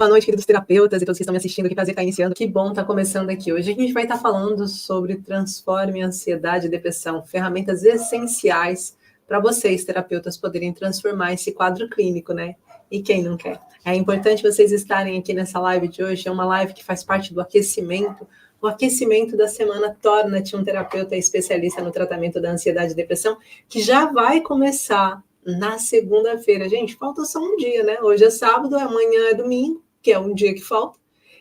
Boa noite, queridos terapeutas e todos que estão me assistindo. Que prazer estar iniciando. Que bom estar começando aqui. Hoje a gente vai estar falando sobre Transforme Ansiedade e Depressão, ferramentas essenciais para vocês, terapeutas, poderem transformar esse quadro clínico, né? E quem não quer? É importante vocês estarem aqui nessa live de hoje. É uma live que faz parte do aquecimento. O aquecimento da semana Torna-te um terapeuta especialista no tratamento da ansiedade e depressão, que já vai começar na segunda-feira. Gente, falta só um dia, né? Hoje é sábado, amanhã é domingo, que é um dia que falta,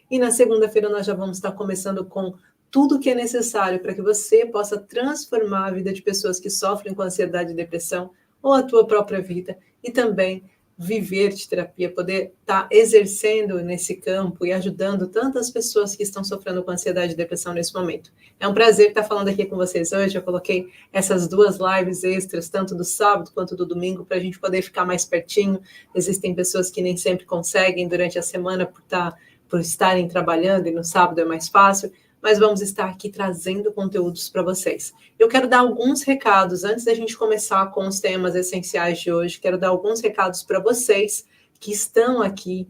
e na segunda-feira nós já vamos estar começando com tudo que é necessário para que você possa transformar a vida de pessoas que sofrem com ansiedade e depressão, ou a tua própria vida, e também viver de terapia, poder estar exercendo nesse campo e ajudando tantas pessoas que estão sofrendo com ansiedade e depressão nesse momento. É um prazer estar falando aqui com vocês hoje. Eu coloquei essas duas lives extras, tanto do sábado quanto do domingo, para a gente poder ficar mais pertinho. Existem pessoas que nem sempre conseguem durante a semana por estarem trabalhando, e no sábado é mais fácil, mas vamos estar aqui trazendo conteúdos para vocês. Eu quero dar alguns recados, antes da gente começar com os temas essenciais de hoje, quero dar alguns recados para vocês que estão aqui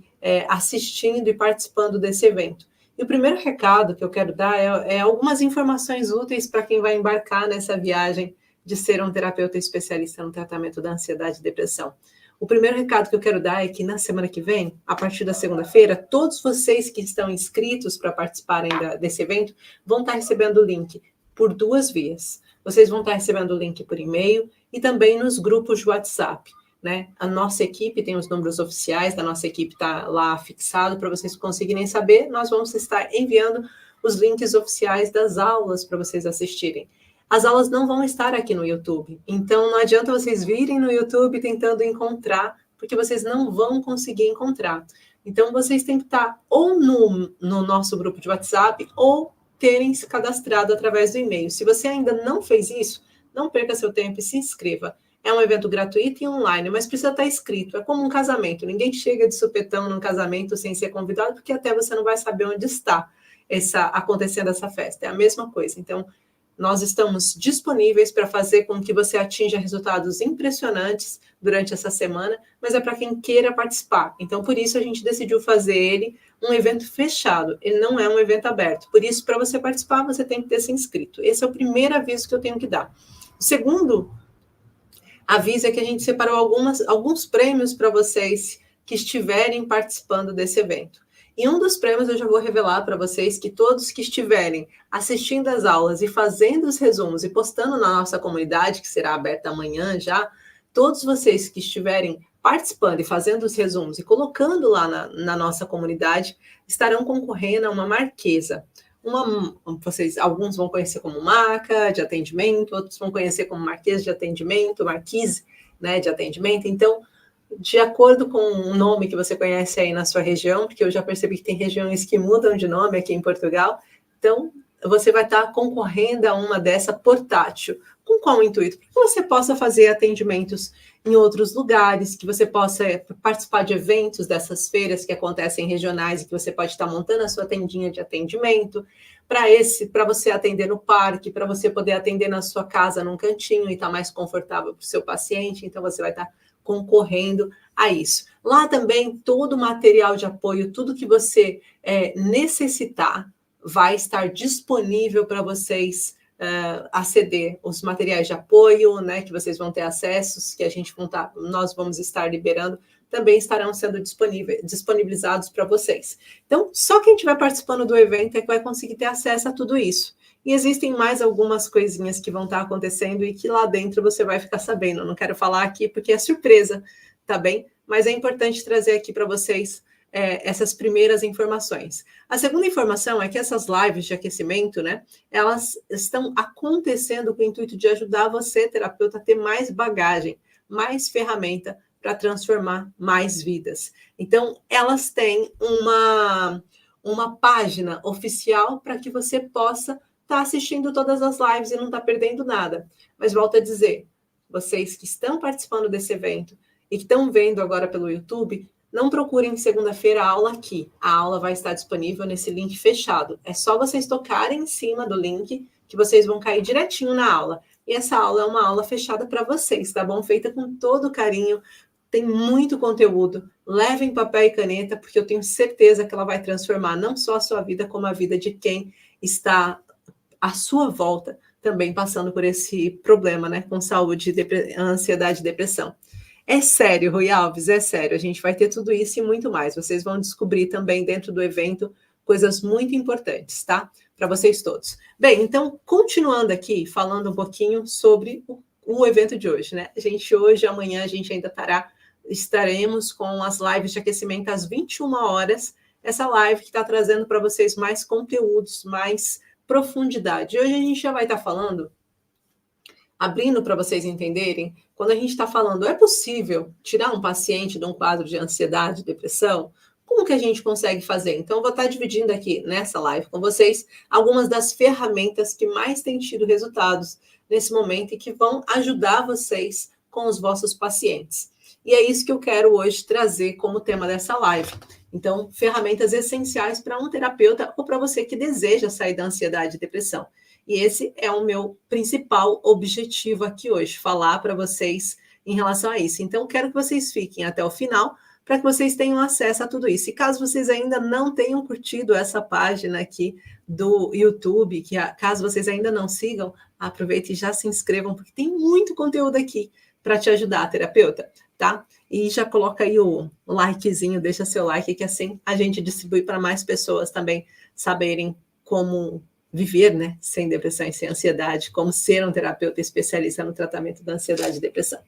assistindo e participando desse evento. E o primeiro recado que eu quero dar é algumas informações úteis para quem vai embarcar nessa viagem de ser um terapeuta especialista no tratamento da ansiedade e depressão. O primeiro recado que eu quero dar é que na semana que vem, a partir da segunda-feira, todos vocês que estão inscritos para participarem desse evento vão estar recebendo o link por duas vias. Vocês vão estar recebendo o link por e-mail e também nos grupos de WhatsApp, né? A nossa equipe tem os números oficiais da nossa equipe, está lá fixado para vocês conseguirem saber. Nós vamos estar enviando os links oficiais das aulas para vocês assistirem. As aulas não vão estar aqui no YouTube, então não adianta vocês virem no YouTube tentando encontrar, porque vocês não vão conseguir encontrar. Então, vocês têm que estar ou no nosso grupo de WhatsApp ou terem se cadastrado através do e-mail. Se você ainda não fez isso, não perca seu tempo e se inscreva. É um evento gratuito e online, mas precisa estar inscrito. É como um casamento. Ninguém chega de supetão num casamento sem ser convidado, porque até você não vai saber onde está acontecendo essa festa. É a mesma coisa. Então, nós estamos disponíveis para fazer com que você atinja resultados impressionantes durante essa semana, mas é para quem queira participar. Então, por isso, a gente decidiu fazer ele um evento fechado. Ele não é um evento aberto. Por isso, para você participar, você tem que ter se inscrito. Esse é o primeiro aviso que eu tenho que dar. O segundo aviso é que a gente separou alguns prêmios para vocês que estiverem participando desse evento. E um dos prêmios eu já vou revelar para vocês que todos que estiverem assistindo às aulas e fazendo os resumos e postando na nossa comunidade, que será aberta amanhã já, todos vocês que estiverem participando e fazendo os resumos e colocando lá na nossa comunidade, estarão concorrendo a uma marquesa. Alguns vão conhecer como maca de atendimento, outros vão conhecer como marquesa de atendimento, marquise, né, de atendimento. Então, de acordo com o nome que você conhece aí na sua região, porque eu já percebi que tem regiões que mudam de nome aqui em Portugal, então você vai estar concorrendo a uma dessa portátil. Com qual intuito? Para que você possa fazer atendimentos em outros lugares, que você possa participar de eventos dessas feiras que acontecem regionais e que você pode estar montando a sua tendinha de atendimento, para você atender no parque, para você poder atender na sua casa, num cantinho, e estar mais confortável para o seu paciente. Então, você vai estar concorrendo a isso. Lá também, todo o material de apoio, tudo que você necessitar, vai estar disponível para vocês aceder. Os materiais de apoio, né, que vocês vão ter acessos, que nós vamos estar liberando, também estarão sendo disponibilizados para vocês. Então, só quem estiver participando do evento é que vai conseguir ter acesso a tudo isso. E existem mais algumas coisinhas que vão estar acontecendo e que lá dentro você vai ficar sabendo. Eu não quero falar aqui porque é surpresa, tá bem? Mas é importante trazer aqui para vocês essas primeiras informações. A segunda informação é que essas lives de aquecimento, né, elas estão acontecendo com o intuito de ajudar você, terapeuta, a ter mais bagagem, mais ferramenta para transformar mais vidas. Então, elas têm uma página oficial para que você possa estar assistindo todas as lives e não estar perdendo nada. Mas volto a dizer, vocês que estão participando desse evento e que estão vendo agora pelo YouTube, não procurem segunda-feira a aula aqui. A aula vai estar disponível nesse link fechado. É só vocês tocarem em cima do link que vocês vão cair direitinho na aula. E essa aula é uma aula fechada para vocês, tá bom? Feita com todo carinho. Tem muito conteúdo levem papel e caneta, porque eu tenho certeza que ela vai transformar não só a sua vida, como a vida de quem está à sua volta, também passando por esse problema, né, com saúde, ansiedade e depressão. É sério, Rui Alves, é sério. A gente vai ter tudo isso e muito mais. Vocês vão descobrir também dentro do evento coisas muito importantes, tá? Para vocês todos. Bem, então, continuando aqui, falando um pouquinho sobre o evento de hoje, né? A gente hoje, amanhã, a gente ainda estaremos com as lives de aquecimento às 21 horas. Essa live que está trazendo para vocês mais conteúdos, mais profundidade. Hoje a gente já vai estar falando, abrindo para vocês entenderem, quando a gente está falando, é possível tirar um paciente de um quadro de ansiedade, depressão? Como que a gente consegue fazer? Então, eu vou estar dividindo aqui nessa live com vocês algumas das ferramentas que mais têm tido resultados nesse momento e que vão ajudar vocês com os vossos pacientes. E é isso que eu quero hoje trazer como tema dessa live. Então, ferramentas essenciais para um terapeuta ou para você que deseja sair da ansiedade e depressão. E esse é o meu principal objetivo aqui hoje, falar para vocês em relação a isso. Então, quero que vocês fiquem até o final para que vocês tenham acesso a tudo isso. E caso vocês ainda não tenham curtido essa página aqui do YouTube, caso vocês ainda não sigam, aproveite e já se inscrevam, porque tem muito conteúdo aqui para te ajudar, terapeuta, tá? E já coloca aí o likezinho, deixa seu like, que assim a gente distribui para mais pessoas também saberem como viver, né, sem depressão e sem ansiedade, como ser um terapeuta especialista no tratamento da ansiedade e depressão.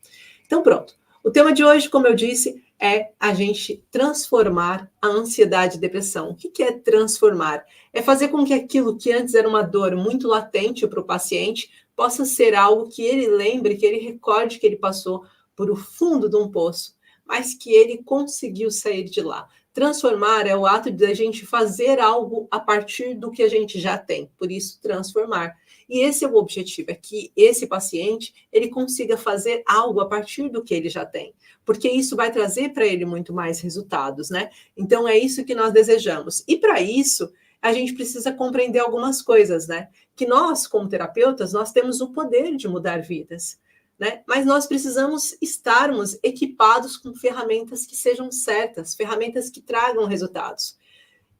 Então, pronto. O tema de hoje, como eu disse, é a gente transformar a ansiedade e depressão. O que é transformar? É fazer com que aquilo que antes era uma dor muito latente para o paciente possa ser algo que ele lembre, que ele recorde que ele passou por o fundo de um poço, mas que ele conseguiu sair de lá. Transformar é o ato de a gente fazer algo a partir do que a gente já tem, por isso transformar. E esse é o objetivo, é que esse paciente ele consiga fazer algo a partir do que ele já tem, porque isso vai trazer para ele muito mais resultados, né? Então é isso que nós desejamos. E para isso, a gente precisa compreender algumas coisas, né? Que nós, como terapeutas, nós temos o poder de mudar vidas. Né? Mas nós precisamos estarmos equipados com ferramentas que sejam certas, ferramentas que tragam resultados.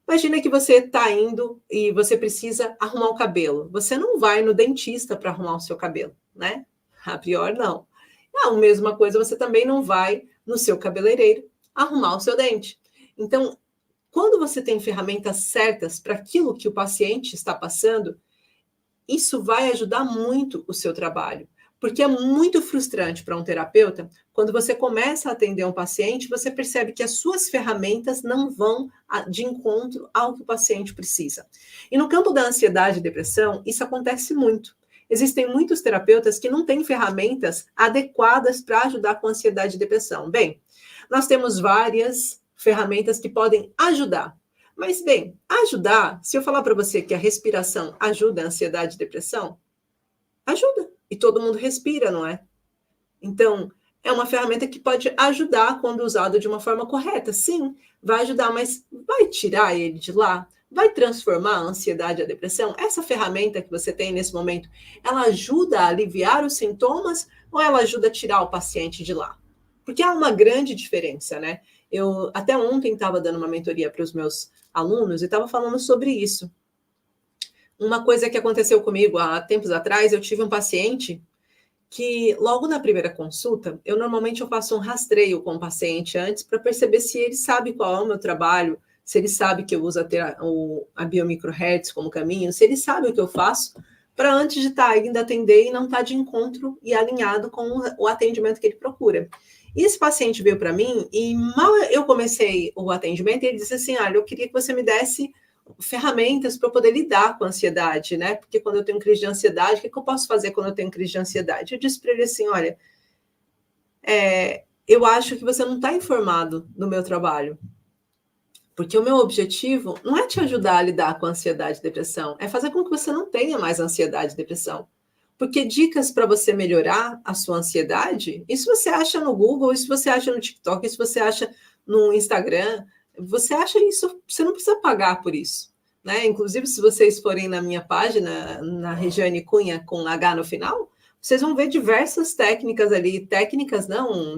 Imagina que você está indo e você precisa arrumar o cabelo. Você não vai no dentista para arrumar o seu cabelo, né? A priori, não. A mesma coisa, você também não vai no seu cabeleireiro arrumar o seu dente. Então, quando você tem ferramentas certas para aquilo que o paciente está passando, isso vai ajudar muito o seu trabalho. Porque é muito frustrante para um terapeuta, quando você começa a atender um paciente, você percebe que as suas ferramentas não vão de encontro ao que o paciente precisa. E no campo da ansiedade e depressão, isso acontece muito. Existem muitos terapeutas que não têm ferramentas adequadas para ajudar com ansiedade e depressão. Bem, nós temos várias ferramentas que podem ajudar. Mas, bem, ajudar, se eu falar para você que a respiração ajuda a ansiedade e depressão, ajuda. E todo mundo respira, não é? Então, é uma ferramenta que pode ajudar quando usada de uma forma correta. Sim, vai ajudar, mas vai tirar ele de lá? Vai transformar a ansiedade e a depressão? Essa ferramenta que você tem nesse momento, ela ajuda a aliviar os sintomas ou ela ajuda a tirar o paciente de lá? Porque há uma grande diferença, né? Eu até ontem estava dando uma mentoria para os meus alunos e estava falando sobre isso. Uma coisa que aconteceu comigo há tempos atrás, eu tive um paciente que logo na primeira consulta, eu faço um rastreio com o paciente antes para perceber se ele sabe qual é o meu trabalho, se ele sabe que eu uso a biomicrohertz como caminho, se ele sabe o que eu faço, para antes de estar indo atender e não estar de encontro e alinhado com o atendimento que ele procura. E esse paciente veio para mim e mal eu comecei o atendimento, ele disse assim, olha, eu queria que você me desse ferramentas para eu poder lidar com a ansiedade, né? Porque quando eu tenho crise de ansiedade, o que eu posso fazer quando eu tenho crise de ansiedade? Eu disse para ele assim, olha, eu acho que você não está informado do meu trabalho, porque o meu objetivo não é te ajudar a lidar com a ansiedade e depressão, é fazer com que você não tenha mais ansiedade e depressão. Porque dicas para você melhorar a sua ansiedade, isso você acha no Google, isso você acha no TikTok, isso você acha no Instagram, você acha isso, você não precisa pagar por isso, né? Inclusive, se vocês forem na minha página, na Regiane Cunha, com H no final, vocês vão ver diversas técnicas ali,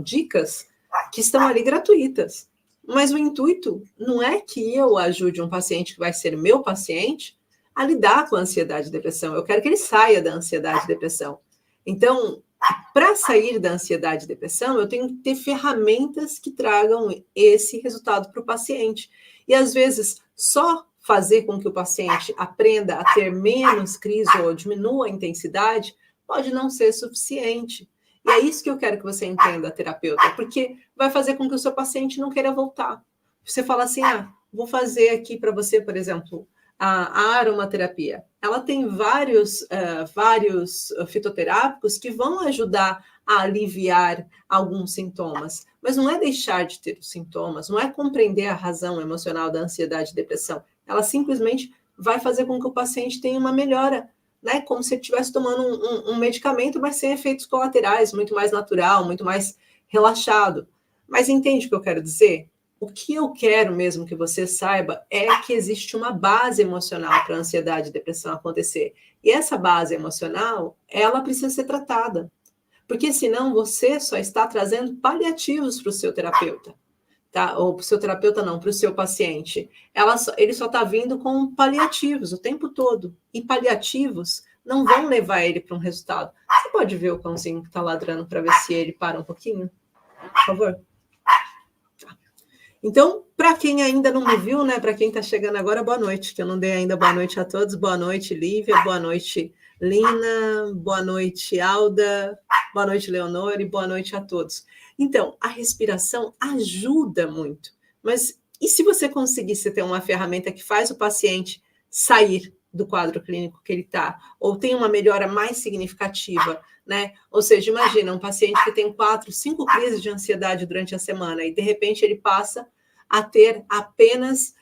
dicas que estão ali gratuitas. Mas o intuito não é que eu ajude um paciente que vai ser meu paciente a lidar com a ansiedade e depressão. Eu quero que ele saia da ansiedade e depressão. Então, para sair da ansiedade e depressão, eu tenho que ter ferramentas que tragam esse resultado para o paciente. E, às vezes, só fazer com que o paciente aprenda a ter menos crise ou diminua a intensidade pode não ser suficiente. E é isso que eu quero que você entenda, terapeuta, porque vai fazer com que o seu paciente não queira voltar. Você fala assim, vou fazer aqui para você, por exemplo, a aromaterapia. Ela tem vários fitoterápicos que vão ajudar a aliviar alguns sintomas, mas não é deixar de ter os sintomas, não é compreender a razão emocional da ansiedade e depressão. Ela simplesmente vai fazer com que o paciente tenha uma melhora, né? Como se ele estivesse tomando um medicamento, mas sem efeitos colaterais, muito mais natural, muito mais relaxado. Mas entende o que eu quero dizer? O que eu quero mesmo que você saiba é que existe uma base emocional para a ansiedade e depressão acontecer. E essa base emocional, ela precisa ser tratada. Porque senão você só está trazendo paliativos para o seu terapeuta. Tá? Ou para o seu terapeuta não, para o seu paciente. Ele só está vindo com paliativos o tempo todo. E paliativos não vão levar ele para um resultado. Você pode ver o cãozinho que está ladrando para ver se ele para um pouquinho? Por favor. Então, para quem ainda não me viu, né? Para quem está chegando agora, boa noite, que eu não dei ainda boa noite a todos. Boa noite, Lívia. Boa noite, Lina. Boa noite, Alda. Boa noite, Leonor. E boa noite a todos. Então, a respiração ajuda muito. Mas e se você conseguisse ter uma ferramenta que faz o paciente sair do quadro clínico que ele está, ou tem uma melhora mais significativa, né? Ou seja, imagina um paciente que tem 4, 5 crises de ansiedade durante a semana e de repente ele passa a ter apenas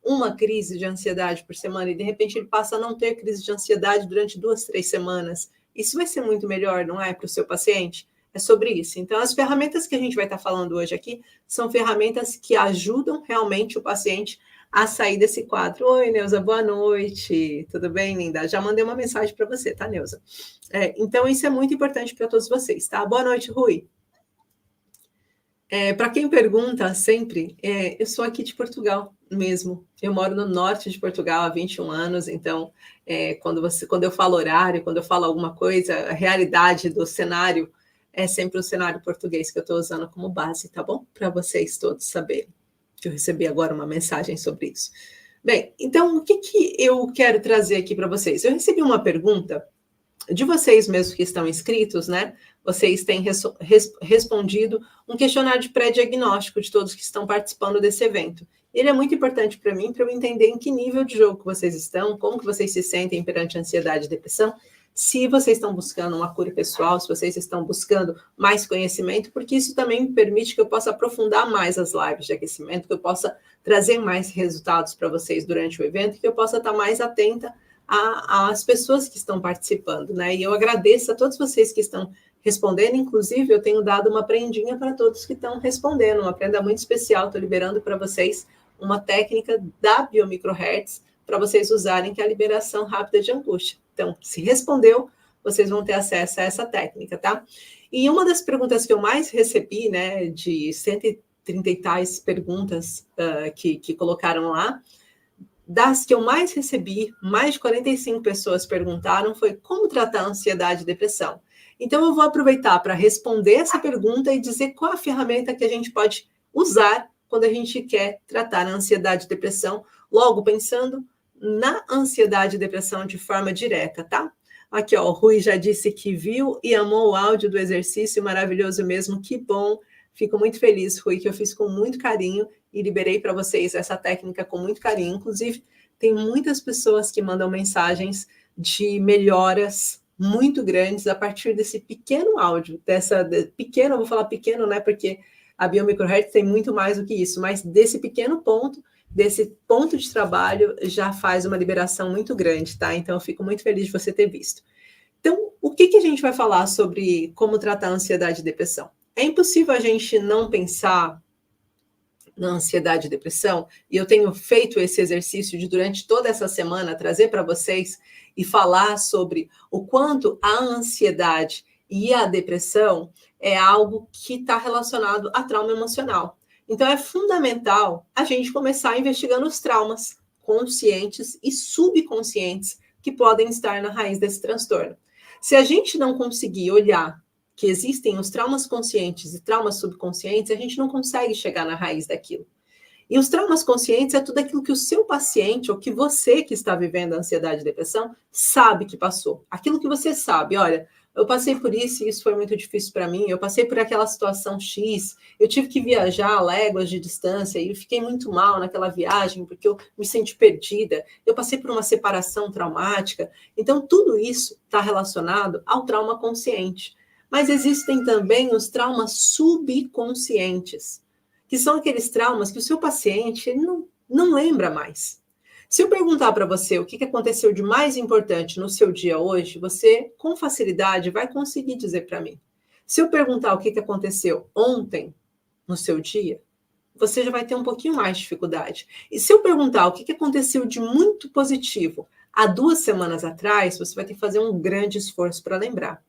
uma crise de ansiedade por semana e de repente ele passa a não ter crise de ansiedade durante 2, 3 semanas. Isso vai ser muito melhor, não é, para o seu paciente? É sobre isso. Então, as ferramentas que a gente vai estar falando hoje aqui são ferramentas que ajudam realmente o paciente a sair desse quadro. Oi, Neuza, boa noite. Tudo bem, linda? Já mandei uma mensagem para você, tá, Neuza? Então, isso é muito importante para todos vocês, tá? Boa noite, Rui. Para quem pergunta sempre, eu sou aqui de Portugal mesmo. Eu moro no norte de Portugal há 21 anos, então, quando eu falo horário, quando eu falo alguma coisa, a realidade do cenário é sempre o cenário português que eu estou usando como base, tá bom? Para vocês todos saberem. Que eu recebi agora uma mensagem sobre isso. Bem, então, o que eu quero trazer aqui para vocês? Eu recebi uma pergunta de vocês mesmos que estão inscritos, né? Vocês têm respondido um questionário de pré-diagnóstico de todos que estão participando desse evento. Ele é muito importante para mim, para eu entender em que nível de jogo que vocês estão, como que vocês se sentem perante a ansiedade e depressão, se vocês estão buscando uma cura pessoal, se vocês estão buscando mais conhecimento, porque isso também me permite que eu possa aprofundar mais as lives de aquecimento, que eu possa trazer mais resultados para vocês durante o evento, que eu possa estar mais atenta às pessoas que estão participando, né? E eu agradeço a todos vocês que estão respondendo, inclusive eu tenho dado uma prendinha para todos que estão respondendo, uma prenda muito especial, estou liberando para vocês uma técnica da Biomicrohertz para vocês usarem, que é a liberação rápida de angústia. Então, se respondeu, vocês vão ter acesso a essa técnica, tá? E uma das perguntas que eu mais recebi, né, de 130 e tais perguntas que colocaram lá, das que eu mais recebi, mais de 45 pessoas perguntaram, foi como tratar a ansiedade e depressão. Então, eu vou aproveitar para responder essa pergunta e dizer qual a ferramenta que a gente pode usar quando a gente quer tratar a ansiedade e depressão, logo pensando na ansiedade e depressão de forma direta, tá? Aqui, ó, o Rui já disse que viu e amou o áudio do exercício, maravilhoso mesmo, que bom. Fico muito feliz, Rui, que eu fiz com muito carinho e liberei para vocês essa técnica com muito carinho. Inclusive, tem muitas pessoas que mandam mensagens de melhoras muito grandes a partir desse pequeno áudio, pequeno, eu vou falar pequeno, né, porque a Biomicrohertz tem muito mais do que isso, mas desse pequeno ponto, desse ponto de trabalho, já faz uma liberação muito grande, tá? Então, eu fico muito feliz de você ter visto. Então, o que a gente vai falar sobre como tratar a ansiedade e depressão? É impossível a gente não pensar na ansiedade e depressão, e eu tenho feito esse exercício de, durante toda essa semana, trazer para vocês e falar sobre o quanto a ansiedade e a depressão é algo que está relacionado a trauma emocional. Então, é fundamental a gente começar investigando os traumas conscientes e subconscientes que podem estar na raiz desse transtorno. Se a gente não conseguir olhar que existem os traumas conscientes e traumas subconscientes, a gente não consegue chegar na raiz daquilo. E os traumas conscientes é tudo aquilo que o seu paciente ou que você que está vivendo a ansiedade e depressão sabe que passou. Aquilo que você sabe, olha, eu passei por isso e isso foi muito difícil para mim, eu passei por aquela situação X, eu tive que viajar a léguas de distância e eu fiquei muito mal naquela viagem porque eu me senti perdida, eu passei por uma separação traumática. Então, tudo isso está relacionado ao trauma consciente. Mas existem também os traumas subconscientes, que são aqueles traumas que o seu paciente não lembra mais. Se eu perguntar para você o que aconteceu de mais importante no seu dia hoje, você, com facilidade, vai conseguir dizer para mim. Se eu perguntar o que aconteceu ontem no seu dia, você já vai ter um pouquinho mais de dificuldade. E se eu perguntar o que aconteceu de muito positivo há 2 semanas atrás, você vai ter que fazer um grande esforço para lembrar.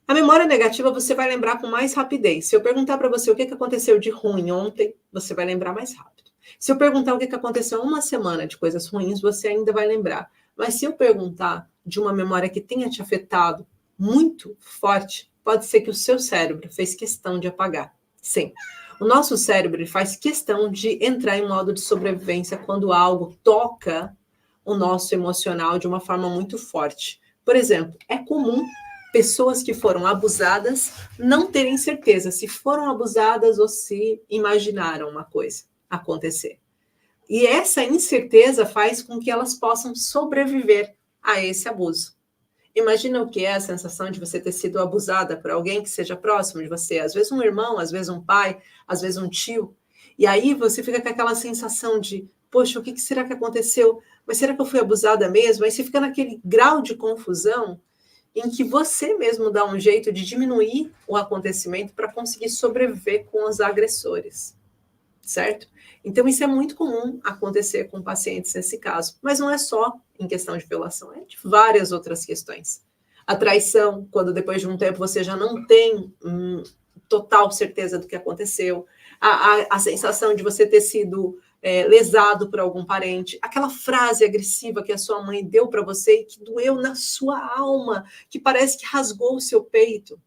A memória negativa você vai lembrar com mais rapidez. Se eu perguntar para você o que aconteceu de ruim ontem, você vai lembrar mais rápido. Se eu perguntar o que aconteceu uma semana de coisas ruins, você ainda vai lembrar. Mas se eu perguntar de uma memória que tenha te afetado muito forte, pode ser que o seu cérebro fez questão de apagar. Sim, o nosso cérebro faz questão de entrar em modo de sobrevivência quando algo toca o nosso emocional de uma forma muito forte. Por exemplo, é comum pessoas que foram abusadas não terem certeza se foram abusadas ou se imaginaram uma coisa acontecer. E essa incerteza faz com que elas possam sobreviver a esse abuso. Imagina o que é a sensação de você ter sido abusada por alguém que seja próximo de você, às vezes um irmão, às vezes um pai, às vezes um tio. E aí você fica com aquela sensação de, poxa, o que será que aconteceu? Mas será que eu fui abusada mesmo? Aí você fica naquele grau de confusão em que você mesmo dá um jeito de diminuir o acontecimento para conseguir sobreviver com os agressores, certo? Então, isso é muito comum acontecer com pacientes nesse caso, mas não é só em questão de violação, é de várias outras questões. A traição, quando depois de um tempo você já não tem total certeza do que aconteceu, a sensação de você ter sido lesado por algum parente, aquela frase agressiva que a sua mãe deu para você e que doeu na sua alma, que parece que rasgou o seu peito,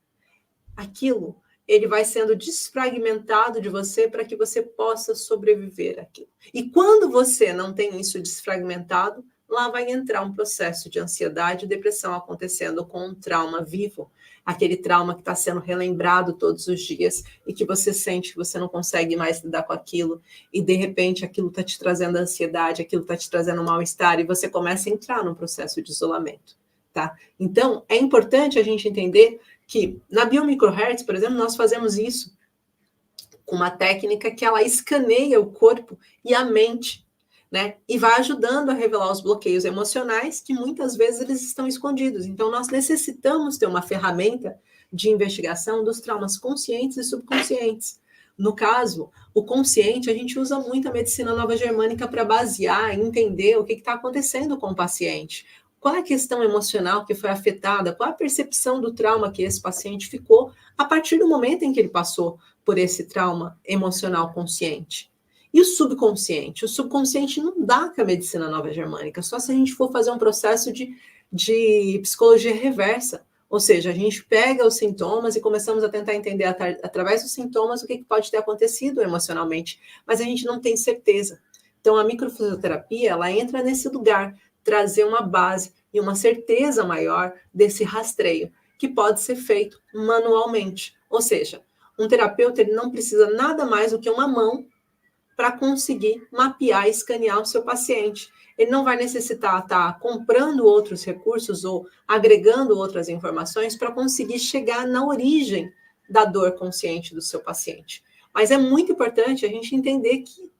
aquilo, ele vai sendo desfragmentado de você para que você possa sobreviver àquilo. E quando você não tem isso desfragmentado, lá vai entrar um processo de ansiedade e depressão acontecendo com um trauma vivo, aquele trauma que está sendo relembrado todos os dias e que você sente que você não consegue mais lidar com aquilo e, de repente, aquilo está te trazendo ansiedade, aquilo está te trazendo mal-estar e você começa a entrar num processo de isolamento, tá? Então, é importante a gente entender que na Biomicrohertz, por exemplo, nós fazemos isso com uma técnica que ela escaneia o corpo e a mente, né? E vai ajudando a revelar os bloqueios emocionais que muitas vezes eles estão escondidos. Então, nós necessitamos ter uma ferramenta de investigação dos traumas conscientes e subconscientes. No caso, o consciente, a gente usa muito a medicina nova germânica para basear e entender o que está acontecendo com o paciente. Qual é a questão emocional que foi afetada? Qual a percepção do trauma que esse paciente ficou a partir do momento em que ele passou por esse trauma emocional consciente? E o subconsciente? O subconsciente não dá com a medicina nova germânica, só se a gente for fazer um processo de psicologia reversa. Ou seja, a gente pega os sintomas e começamos a tentar entender através dos sintomas o que pode ter acontecido emocionalmente, mas a gente não tem certeza. Então, a microfisioterapia, ela entra nesse lugar, trazer uma base e uma certeza maior desse rastreio, que pode ser feito manualmente. Ou seja, um terapeuta ele não precisa nada mais do que uma mão para conseguir mapear e escanear o seu paciente. Ele não vai necessitar estar comprando outros recursos ou agregando outras informações para conseguir chegar na origem da dor consciente do seu paciente. Mas é muito importante a gente entender que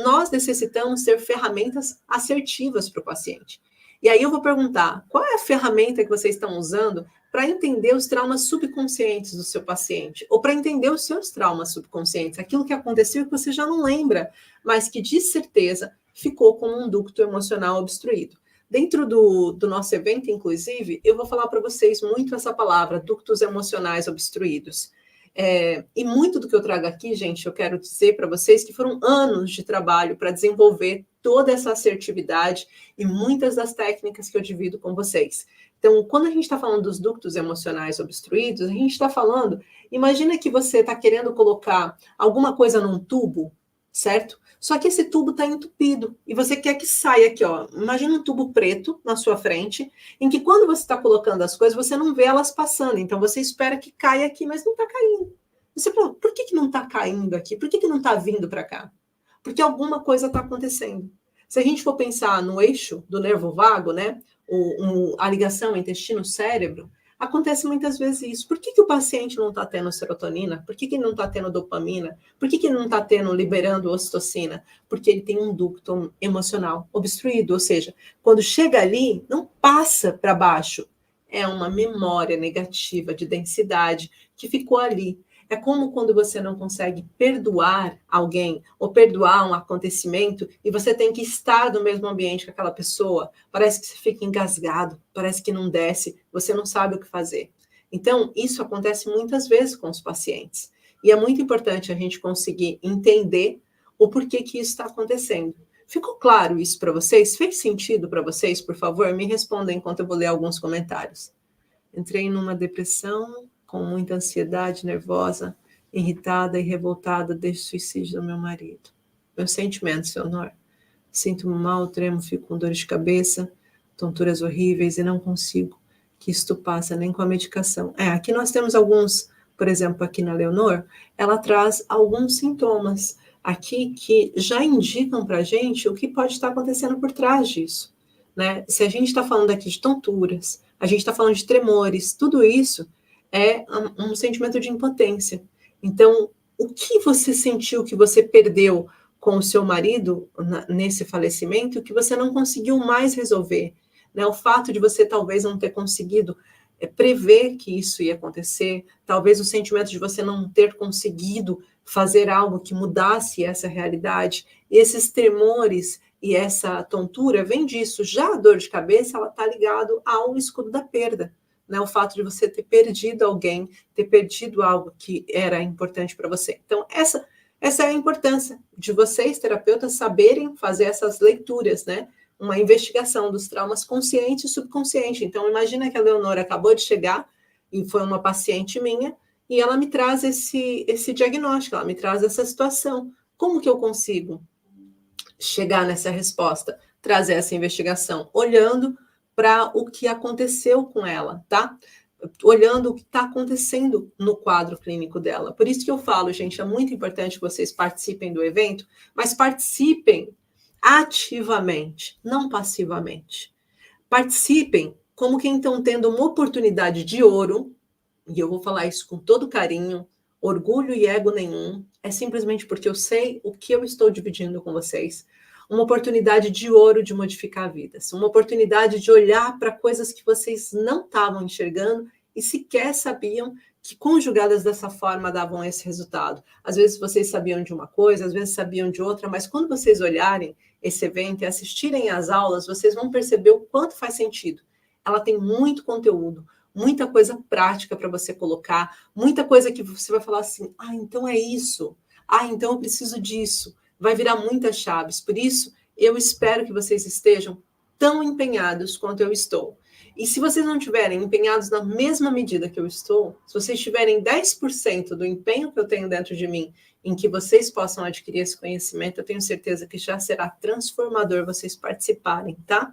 nós necessitamos ter ferramentas assertivas para o paciente. E aí eu vou perguntar, qual é a ferramenta que vocês estão usando para entender os traumas subconscientes do seu paciente? Ou para entender os seus traumas subconscientes, aquilo que aconteceu que você já não lembra, mas que de certeza ficou como um ducto emocional obstruído. Dentro do nosso evento, inclusive, eu vou falar para vocês muito essa palavra, ductos emocionais obstruídos. E muito do que eu trago aqui, gente, eu quero dizer para vocês que foram anos de trabalho para desenvolver toda essa assertividade e muitas das técnicas que eu divido com vocês. Então, quando a gente está falando dos ductos emocionais obstruídos, a gente está falando, imagina que você está querendo colocar alguma coisa num tubo, certo? Só que esse tubo está entupido e você quer que saia aqui, ó. Imagina um tubo preto na sua frente, em que quando você está colocando as coisas, você não vê elas passando. Então você espera que caia aqui, mas não está caindo. Você fala, por que não está caindo aqui? Por que não está vindo para cá? Porque alguma coisa está acontecendo. Se a gente for pensar no eixo do nervo vago, né? A ligação intestino-cérebro, acontece muitas vezes isso. Por que o paciente não está tendo serotonina? Por que não está tendo dopamina? Por que não está liberando ocitocina? Porque ele tem um ducto emocional obstruído, ou seja, quando chega ali, não passa para baixo. É uma memória negativa de densidade que ficou ali. É como quando você não consegue perdoar alguém ou perdoar um acontecimento e você tem que estar no mesmo ambiente que aquela pessoa. Parece que você fica engasgado, parece que não desce, você não sabe o que fazer. Então, isso acontece muitas vezes com os pacientes. E é muito importante a gente conseguir entender o porquê que isso está acontecendo. Ficou claro isso para vocês? Fez sentido para vocês? Por favor, me respondam enquanto eu vou ler alguns comentários. Entrei numa depressão, com muita ansiedade, nervosa, irritada e revoltada desde o suicídio do meu marido. Meus sentimentos, seu Honor. Sinto-me mal, tremo, fico com dores de cabeça, tonturas horríveis e não consigo que isto passa nem com a medicação. Aqui nós temos alguns, por exemplo, aqui na Leonor, ela traz alguns sintomas aqui que já indicam para a gente o que pode estar acontecendo por trás disso, né? Se a gente está falando aqui de tonturas, a gente está falando de tremores, tudo isso é um sentimento de impotência. Então, o que você sentiu que você perdeu com o seu marido nesse falecimento que você não conseguiu mais resolver? Né? O fato de você talvez não ter conseguido prever que isso ia acontecer, talvez o sentimento de você não ter conseguido fazer algo que mudasse essa realidade, esses tremores e essa tontura vem disso. Já a dor de cabeça, ela está ligado ao escudo da perda. Né, o fato de você ter perdido alguém, ter perdido algo que era importante para você. Então, essa é a importância de vocês, terapeutas, saberem fazer essas leituras, né? Uma investigação dos traumas consciente e subconsciente. Então, imagina que a Leonora acabou de chegar e foi uma paciente minha, e ela me traz esse diagnóstico, ela me traz essa situação. Como que eu consigo chegar nessa resposta? Trazer essa investigação, olhando para o que aconteceu com ela, tá? Olhando o que está acontecendo no quadro clínico dela. Por isso que eu falo, gente, é muito importante que vocês participem do evento, mas participem ativamente, não passivamente. Participem como quem estão tendo uma oportunidade de ouro, e eu vou falar isso com todo carinho, orgulho e ego nenhum, é simplesmente porque eu sei o que eu estou dividindo com vocês. Uma oportunidade de ouro de modificar vidas, uma oportunidade de olhar para coisas que vocês não estavam enxergando e sequer sabiam que conjugadas dessa forma davam esse resultado. Às vezes vocês sabiam de uma coisa, às vezes sabiam de outra, mas quando vocês olharem esse evento e assistirem às aulas, vocês vão perceber o quanto faz sentido. Ela tem muito conteúdo, muita coisa prática para você colocar, muita coisa que você vai falar assim, então é isso, então eu preciso disso. Vai virar muitas chaves. Por isso, eu espero que vocês estejam tão empenhados quanto eu estou. E se vocês não estiverem empenhados na mesma medida que eu estou, se vocês tiverem 10% do empenho que eu tenho dentro de mim, em que vocês possam adquirir esse conhecimento, eu tenho certeza que já será transformador vocês participarem, tá?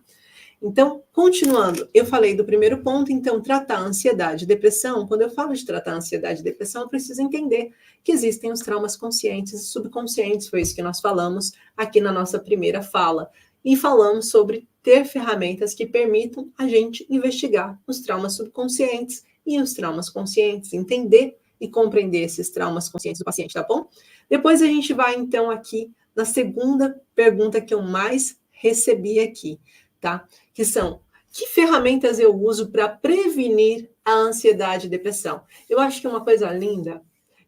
Então, continuando, eu falei do primeiro ponto, então, tratar a ansiedade e depressão. Quando eu falo de tratar a ansiedade e depressão, eu preciso entender que existem os traumas conscientes e subconscientes, foi isso que nós falamos aqui na nossa primeira fala. E falamos sobre ter ferramentas que permitam a gente investigar os traumas subconscientes e os traumas conscientes, entender e compreender esses traumas conscientes do paciente, tá bom? Depois a gente vai, então, aqui na segunda pergunta que eu mais recebi aqui, tá? Que são, que ferramentas eu uso para prevenir a ansiedade e depressão? Eu acho que uma coisa linda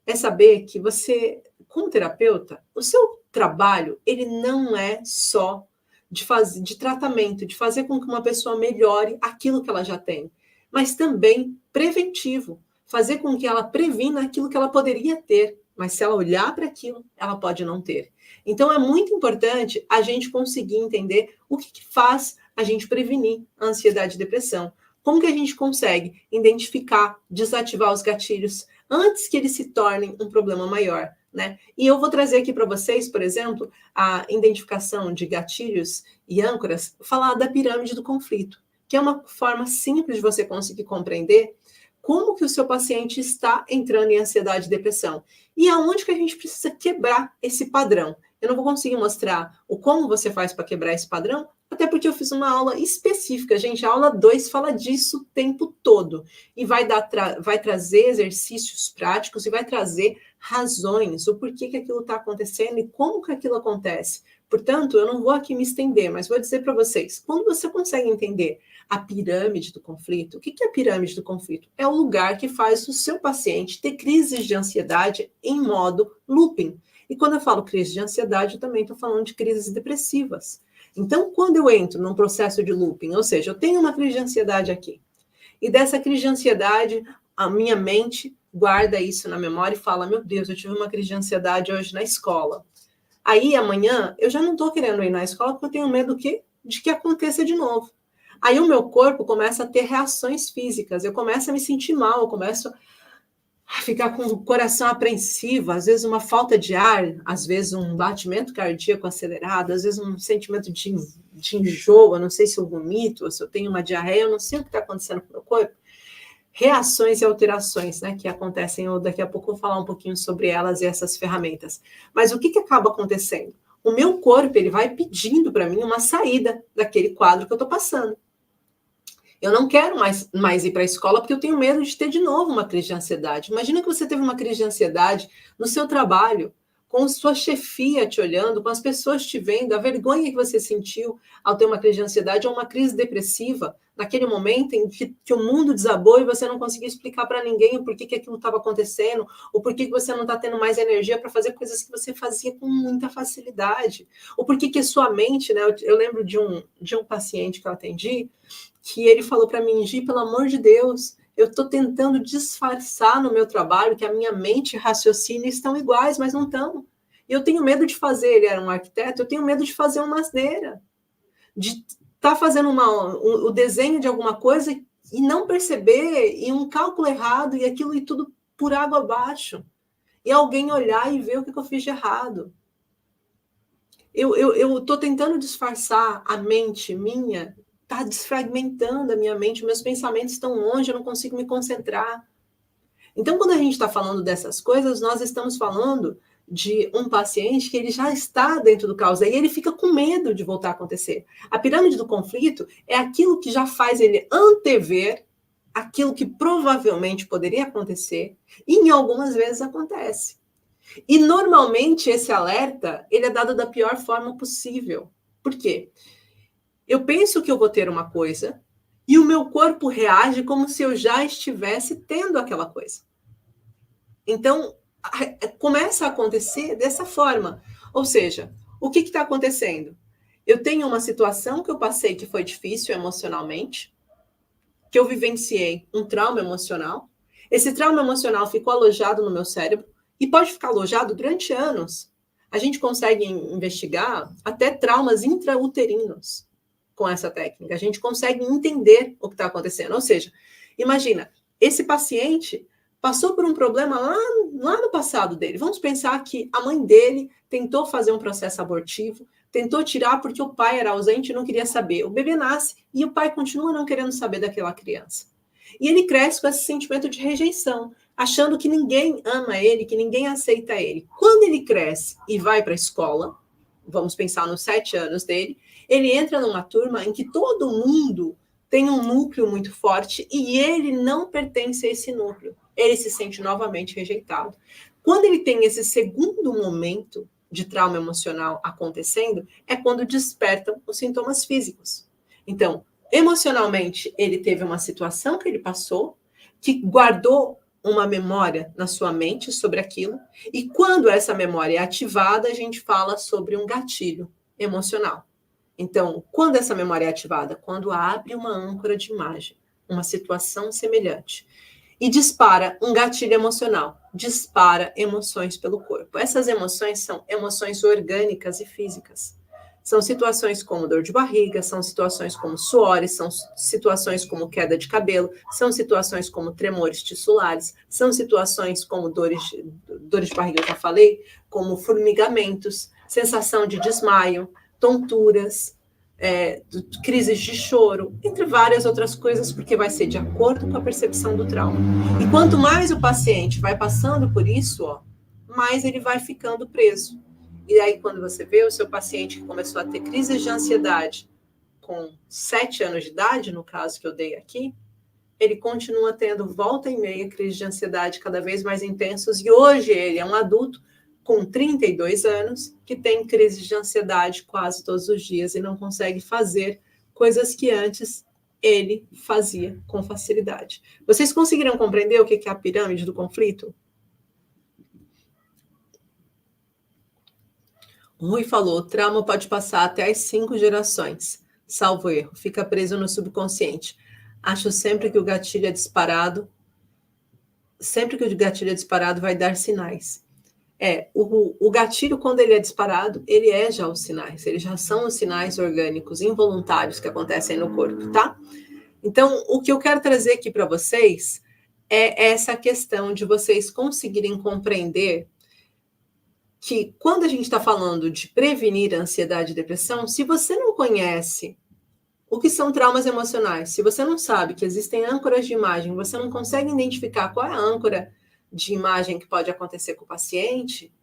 é saber que você, como terapeuta, o seu trabalho, ele não é só de tratamento, de fazer com que uma pessoa melhore aquilo que ela já tem, mas também preventivo. fazer com que ela previna aquilo que ela poderia ter, mas se ela olhar para aquilo, ela pode não ter. Então, é muito importante a gente conseguir entender o que faz a gente prevenir a ansiedade e depressão. Como que a gente consegue identificar, desativar os gatilhos antes que eles se tornem um problema maior, né? E eu vou trazer aqui para vocês, por exemplo, a identificação de gatilhos e âncoras, falar da pirâmide do conflito, que é uma forma simples de você conseguir compreender como que o seu paciente está entrando em ansiedade e depressão. E aonde que a gente precisa quebrar esse padrão. Eu não vou conseguir mostrar o como você faz para quebrar esse padrão, até porque eu fiz uma aula específica, gente. A aula 2 fala disso o tempo todo. E vai trazer exercícios práticos e vai trazer razões, o porquê que aquilo está acontecendo e como que aquilo acontece. Portanto, eu não vou aqui me estender, mas vou dizer para vocês, quando você consegue entender a pirâmide do conflito, o que é a pirâmide do conflito? É o lugar que faz o seu paciente ter crises de ansiedade em modo looping. E quando eu falo crise de ansiedade, eu também estou falando de crises depressivas. Então, quando eu entro num processo de looping, ou seja, eu tenho uma crise de ansiedade aqui, e dessa crise de ansiedade, a minha mente guarda isso na memória e fala, meu Deus, eu tive uma crise de ansiedade hoje na escola. Aí, amanhã, eu já não estou querendo ir na escola porque eu tenho medo de que aconteça de novo. Aí o meu corpo começa a ter reações físicas, eu começo a me sentir mal, eu começo a ficar com o coração apreensivo, às vezes uma falta de ar, às vezes um batimento cardíaco acelerado, às vezes um sentimento de enjoo, eu não sei se eu vomito, ou se eu tenho uma diarreia, eu não sei o que está acontecendo com o meu corpo. Reações e alterações, né, que acontecem, ou daqui a pouco eu vou falar um pouquinho sobre elas e essas ferramentas. Mas o que acaba acontecendo? O meu corpo, ele vai pedindo para mim uma saída daquele quadro que eu estou passando. Eu não quero mais ir para a escola porque eu tenho medo de ter de novo uma crise de ansiedade. Imagina que você teve uma crise de ansiedade no seu trabalho, com sua chefia te olhando, com as pessoas te vendo, a vergonha que você sentiu ao ter uma crise de ansiedade ou uma crise depressiva, naquele momento em que o mundo desabou e você não conseguia explicar para ninguém o porquê que aquilo estava acontecendo, ou porquê que você não está tendo mais energia para fazer coisas que você fazia com muita facilidade, ou porquê que a sua mente, né? Eu lembro de um paciente que eu atendi, que ele falou para mim, Gi, pelo amor de Deus, eu estou tentando disfarçar no meu trabalho que a minha mente e raciocínio estão iguais, mas não estão. E eu tenho medo de fazer, ele era um arquiteto, eu tenho medo de fazer uma asneira, de estar fazendo o desenho de alguma coisa e não perceber, e um cálculo errado, e aquilo e tudo por água abaixo. E alguém olhar e ver o que eu fiz de errado. Eu estou tentando disfarçar a mente minha, está desfragmentando a minha mente, meus pensamentos estão longe, eu não consigo me concentrar. Então, quando a gente está falando dessas coisas, nós estamos falando de um paciente que ele já está dentro do caos, aí ele fica com medo de voltar a acontecer. A pirâmide do conflito é aquilo que já faz ele antever aquilo que provavelmente poderia acontecer, e em algumas vezes acontece. E normalmente esse alerta, ele é dado da pior forma possível. Por quê? Eu penso que eu vou ter uma coisa e o meu corpo reage como se eu já estivesse tendo aquela coisa. Então, começa a acontecer dessa forma. Ou seja, o que está acontecendo? Eu tenho uma situação que eu passei que foi difícil emocionalmente, que eu vivenciei um trauma emocional. Esse trauma emocional ficou alojado no meu cérebro e pode ficar alojado durante anos. A gente consegue investigar até traumas intrauterinos com essa técnica. A gente consegue entender o que está acontecendo. Ou seja, imagina, esse paciente passou por um problema lá no passado dele. Vamos pensar que a mãe dele tentou fazer um processo abortivo, tentou tirar porque o pai era ausente e não queria saber. O bebê nasce e o pai continua não querendo saber daquela criança. E ele cresce com esse sentimento de rejeição, achando que ninguém ama ele, que ninguém aceita ele. Quando ele cresce e vai para a escola, vamos pensar nos 7 anos dele, ele entra numa turma em que todo mundo tem um núcleo muito forte e ele não pertence a esse núcleo. Ele se sente novamente rejeitado. Quando ele tem esse segundo momento de trauma emocional acontecendo, é quando despertam os sintomas físicos. Então, emocionalmente, ele teve uma situação que ele passou, que guardou uma memória na sua mente sobre aquilo, e quando essa memória é ativada, a gente fala sobre um gatilho emocional. Então, quando essa memória é ativada? Quando abre uma âncora de imagem, uma situação semelhante. e dispara um gatilho emocional, dispara emoções pelo corpo. Essas emoções são emoções orgânicas e físicas. São situações como dor de barriga, são situações como suores, são situações como queda de cabelo, são situações como tremores tissulares, são situações como dores de barriga, eu já falei, como formigamentos, sensação de desmaio, tonturas, crises de choro, entre várias outras coisas, porque vai ser de acordo com a percepção do trauma. E quanto mais o paciente vai passando por isso, mais ele vai ficando preso. E aí, quando você vê o seu paciente que começou a ter crises de ansiedade com 7 anos de idade, no caso que eu dei aqui, ele continua tendo volta e meia crises de ansiedade cada vez mais intensos, e hoje ele é um adulto com 32 anos, que tem crise de ansiedade quase todos os dias e não consegue fazer coisas que antes ele fazia com facilidade. Vocês conseguiram compreender o que é a pirâmide do conflito? O Rui falou, o trauma pode passar até as 5 gerações, salvo erro, fica preso no subconsciente. Acho sempre que o gatilho é disparado, vai dar sinais. O gatilho, quando ele é disparado, ele é já os sinais, eles já são os sinais orgânicos, involuntários que acontecem no corpo, tá? Então, o que eu quero trazer aqui para vocês é essa questão de vocês conseguirem compreender que quando a gente está falando de prevenir a ansiedade e depressão, se você não conhece o que são traumas emocionais, se você não sabe que existem âncoras de imagem, você não consegue identificar qual é a âncora de imagem que pode acontecer com o paciente,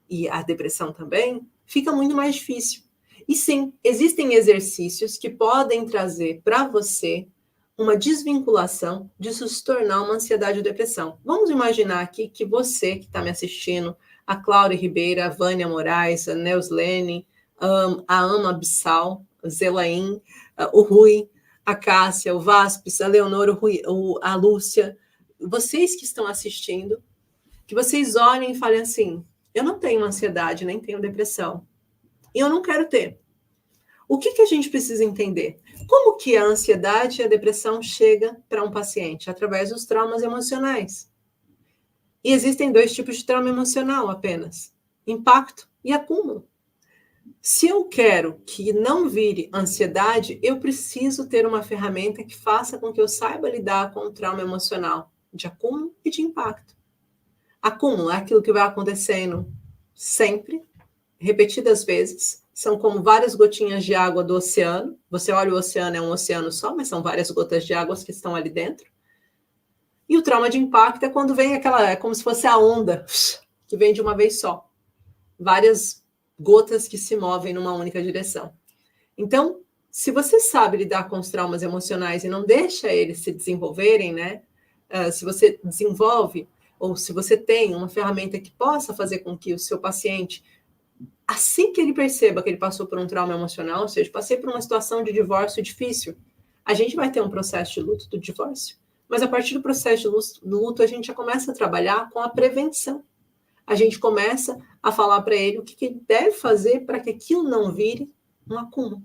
e a depressão também, fica muito mais difícil. E sim, existem exercícios que podem trazer para você uma desvinculação disso se tornar uma ansiedade ou depressão. Vamos imaginar aqui que você que está me assistindo, a Cláudia Ribeira, a Vânia Moraes, a Neuslene, a Ama Bissal, a Zelaim, o Rui, a Cássia, o Vaspes, a Leonor, a Lúcia, vocês que estão assistindo, que vocês olhem e falem assim, eu não tenho ansiedade, nem tenho depressão, e eu não quero ter. O que a gente precisa entender? Como que a ansiedade e a depressão chega para um paciente? Através dos traumas emocionais. E existem 2 tipos de trauma emocional apenas, impacto e acúmulo. Se eu quero que não vire ansiedade, eu preciso ter uma ferramenta que faça com que eu saiba lidar com o trauma emocional de acúmulo e de impacto. Acúmulo é aquilo que vai acontecendo sempre, repetidas vezes, são como várias gotinhas de água do oceano. Você olha o oceano, é um oceano só, mas são várias gotas de água que estão ali dentro. E o trauma de impacto é quando vem é como se fosse a onda, que vem de uma vez só. Várias gotas que se movem numa única direção. Então, se você sabe lidar com os traumas emocionais e não deixa eles se desenvolverem, né? Se você desenvolve, ou se você tem uma ferramenta que possa fazer com que o seu paciente, assim que ele perceba que ele passou por um trauma emocional, ou seja, passei por uma situação de divórcio difícil, a gente vai ter um processo de luto do divórcio. Mas a partir do processo de luto, a gente já começa a trabalhar com a prevenção. A gente começa a falar para ele o que ele deve fazer para que aquilo não vire um acúmulo,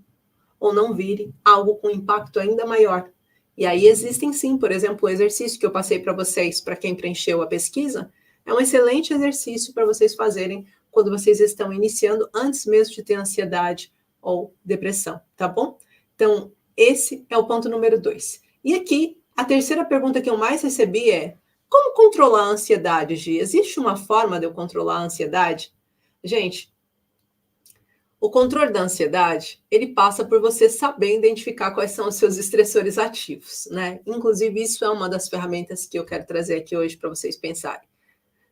ou não vire algo com impacto ainda maior. E aí existem sim, por exemplo, o exercício que eu passei para vocês, para quem preencheu a pesquisa, é um excelente exercício para vocês fazerem quando vocês estão iniciando, antes mesmo de ter ansiedade ou depressão, tá bom? Então, esse é o ponto número 2. E aqui, a terceira pergunta que eu mais recebi é: como controlar a ansiedade, Gi? Existe uma forma de eu controlar a ansiedade? Gente, o controle da ansiedade, ele passa por você saber identificar quais são os seus estressores ativos, né? Inclusive, isso é uma das ferramentas que eu quero trazer aqui hoje para vocês pensarem.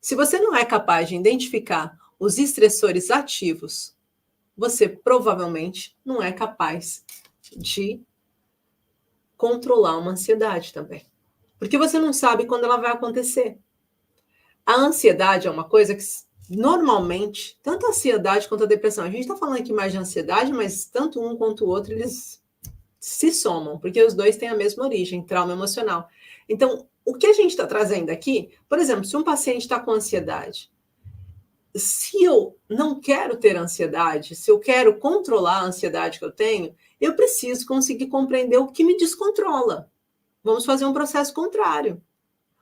Se você não é capaz de identificar os estressores ativos, você provavelmente não é capaz de controlar uma ansiedade também. Porque você não sabe quando ela vai acontecer. A ansiedade é uma coisa que, normalmente, tanto a ansiedade quanto a depressão, a gente está falando aqui mais de ansiedade, mas tanto um quanto o outro, eles se somam, porque os dois têm a mesma origem, trauma emocional. Então, o que a gente está trazendo aqui, por exemplo, se um paciente está com ansiedade, se eu não quero ter ansiedade, se eu quero controlar a ansiedade que eu tenho, eu preciso conseguir compreender o que me descontrola. Vamos fazer um processo contrário.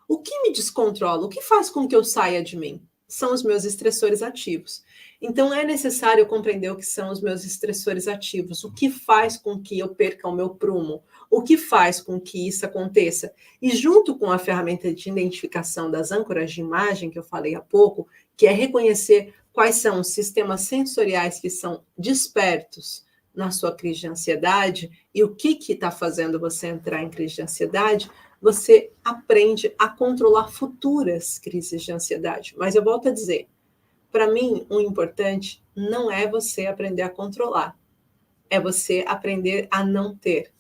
O que me descontrola? O que faz com que eu saia de mim? São os meus estressores ativos. Então, é necessário compreender o que são os meus estressores ativos, o que faz com que eu perca o meu prumo, o que faz com que isso aconteça. E junto com a ferramenta de identificação das âncoras de imagem, que eu falei há pouco, que é reconhecer quais são os sistemas sensoriais que são despertos na sua crise de ansiedade e o que está fazendo você entrar em crise de ansiedade, você aprende a controlar futuras crises de ansiedade. Mas eu volto a dizer, para mim, o importante não é você aprender a controlar, é você aprender a não ter.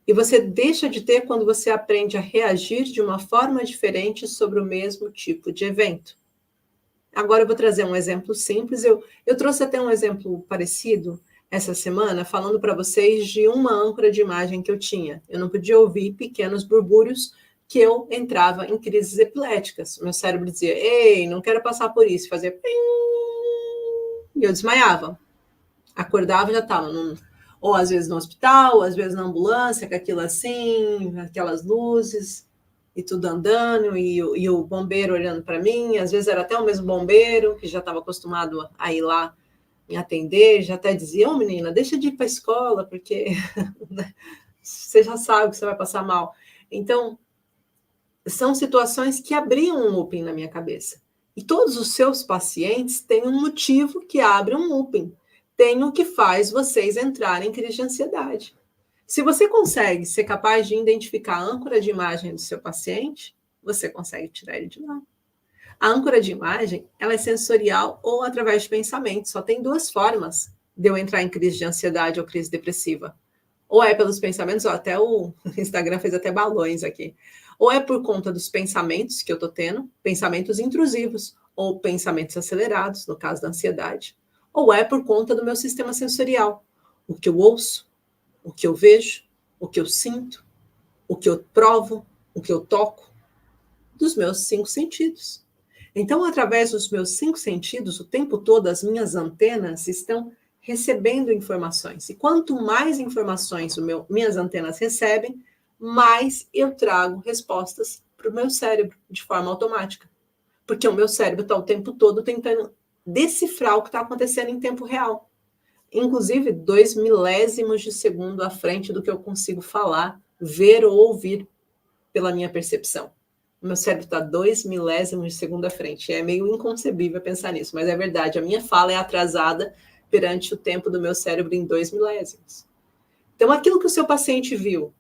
E você deixa de ter quando você aprende a reagir de uma forma diferente sobre o mesmo tipo de evento. Agora eu vou trazer um exemplo simples. Eu trouxe até um exemplo parecido essa semana, falando para vocês de uma âncora de imagem que eu tinha. Eu não podia ouvir pequenos burbúrios que eu entrava em crises epiléticas. Meu cérebro dizia, ei, não quero passar por isso. Fazia pim, e eu desmaiava. Acordava e já estava ou às vezes no hospital, às vezes na ambulância, com aquilo assim, aquelas luzes, e tudo andando, e o bombeiro olhando para mim, às vezes era até o mesmo bombeiro, que já estava acostumado a ir lá me atender, já até dizia, menina, deixa de ir para a escola, porque você já sabe que você vai passar mal. Então, são situações que abriam um looping na minha cabeça. E todos os seus pacientes têm um motivo que abre um looping. Tem o que faz vocês entrarem em crise de ansiedade. Se você consegue ser capaz de identificar a âncora de imagem do seu paciente, você consegue tirar ele de lá. A âncora de imagem, ela é sensorial ou através de pensamento. Só tem duas formas de eu entrar em crise de ansiedade ou crise depressiva. Ou é pelos pensamentos, ou até o Instagram fez até balões aqui. Ou é por conta dos pensamentos que eu estou tendo, pensamentos intrusivos, ou pensamentos acelerados, no caso da ansiedade. Ou é por conta do meu sistema sensorial. O que eu ouço, o que eu vejo, o que eu sinto, o que eu provo, o que eu toco, dos meus 5 sentidos. Então, através dos meus 5 sentidos, o tempo todo, as minhas antenas estão recebendo informações. E quanto mais informações minhas antenas recebem, mais eu trago respostas para o meu cérebro, de forma automática. Porque o meu cérebro está o tempo todo tentando decifrar o que está acontecendo em tempo real. Inclusive, 2 milésimos de segundo à frente do que eu consigo falar, ver ou ouvir pela minha percepção. O meu cérebro está 2 milésimos de segundo à frente. É meio inconcebível pensar nisso, mas é verdade. A minha fala é atrasada perante o tempo do meu cérebro em 2 milésimos. Então, aquilo que o seu paciente viu